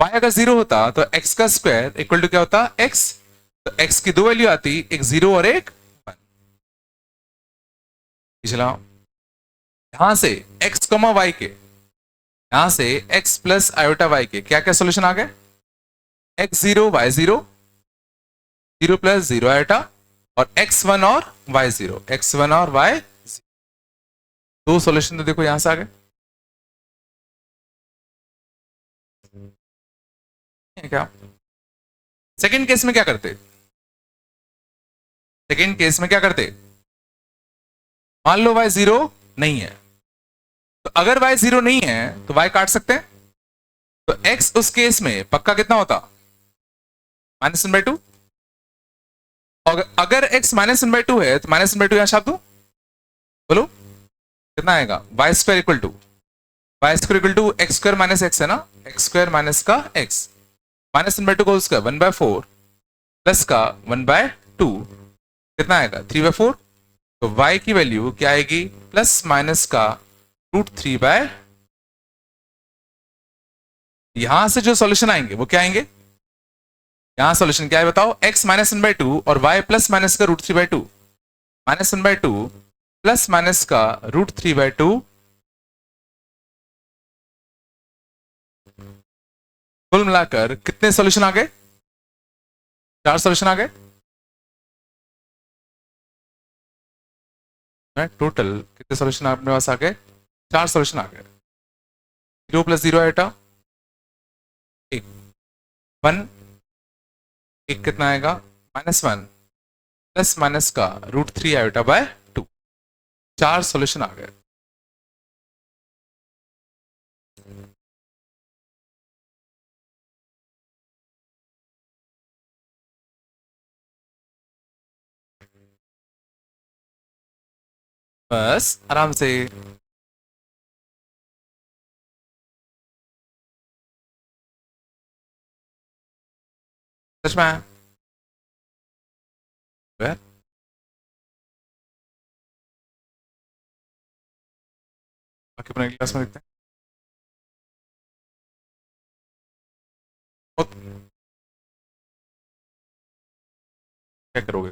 y अगर जीरो होता तो x का स्क्वायर इक्वल टू क्या होता, x। तो x की दो वैल्यू आती, एक जीरो और एक वन। पिछला, यहां से x कमा y के, यहां से x प्लस आयोटा y के क्या क्या सोल्यूशन आ गए, x zero y zero, zero plus zero iota, और x1 और y0, x1 और y। दो सॉल्यूशन तो देखो यहां से आ गए क्या। सेकंड केस में क्या करते, सेकंड केस में क्या करते, मान लो y जीरो नहीं है, तो अगर y जीरो नहीं है तो y काट सकते हैं, तो x उस केस में पक्का कितना होता, -1/2। अगर x -1/2 है तो -1/2 यहां छाप दू, बोलो कितना आएगा, y square equal to, y square equal to x square minus x है ना, एक्स स्क्वायर माइनस का एक्स, -1/2 का उसका 1/4 प्लस का 1/2 कितना आएगा, 3/4। तो y की वैल्यू क्या आएगी, प्लस माइनस का √3/। यहां से जो सॉल्यूशन आएंगे वो क्या आएंगे, यहां सॉल्यूशन क्या है बताओ, x -1/2 और y प्लस माइनस का √3/2, -1/2 प्लस माइनस का √3/2। कुल मिलाकर कितने सॉल्यूशन आ गए, चार सॉल्यूशन आ गए। टोटल कितने सॉल्यूशन अपने पास आ गए, चार सॉल्यूशन आ गए। 0 प्लस 0 आएगा एक, 1, एक कितना आएगा, -1 प्लस माइनस का √3 आयोटा/2। चार सॉल्यूशन आ गए। बस आराम से। सच में आया? बाकी अपने क्लास में देखते हैं। क्या करोगे।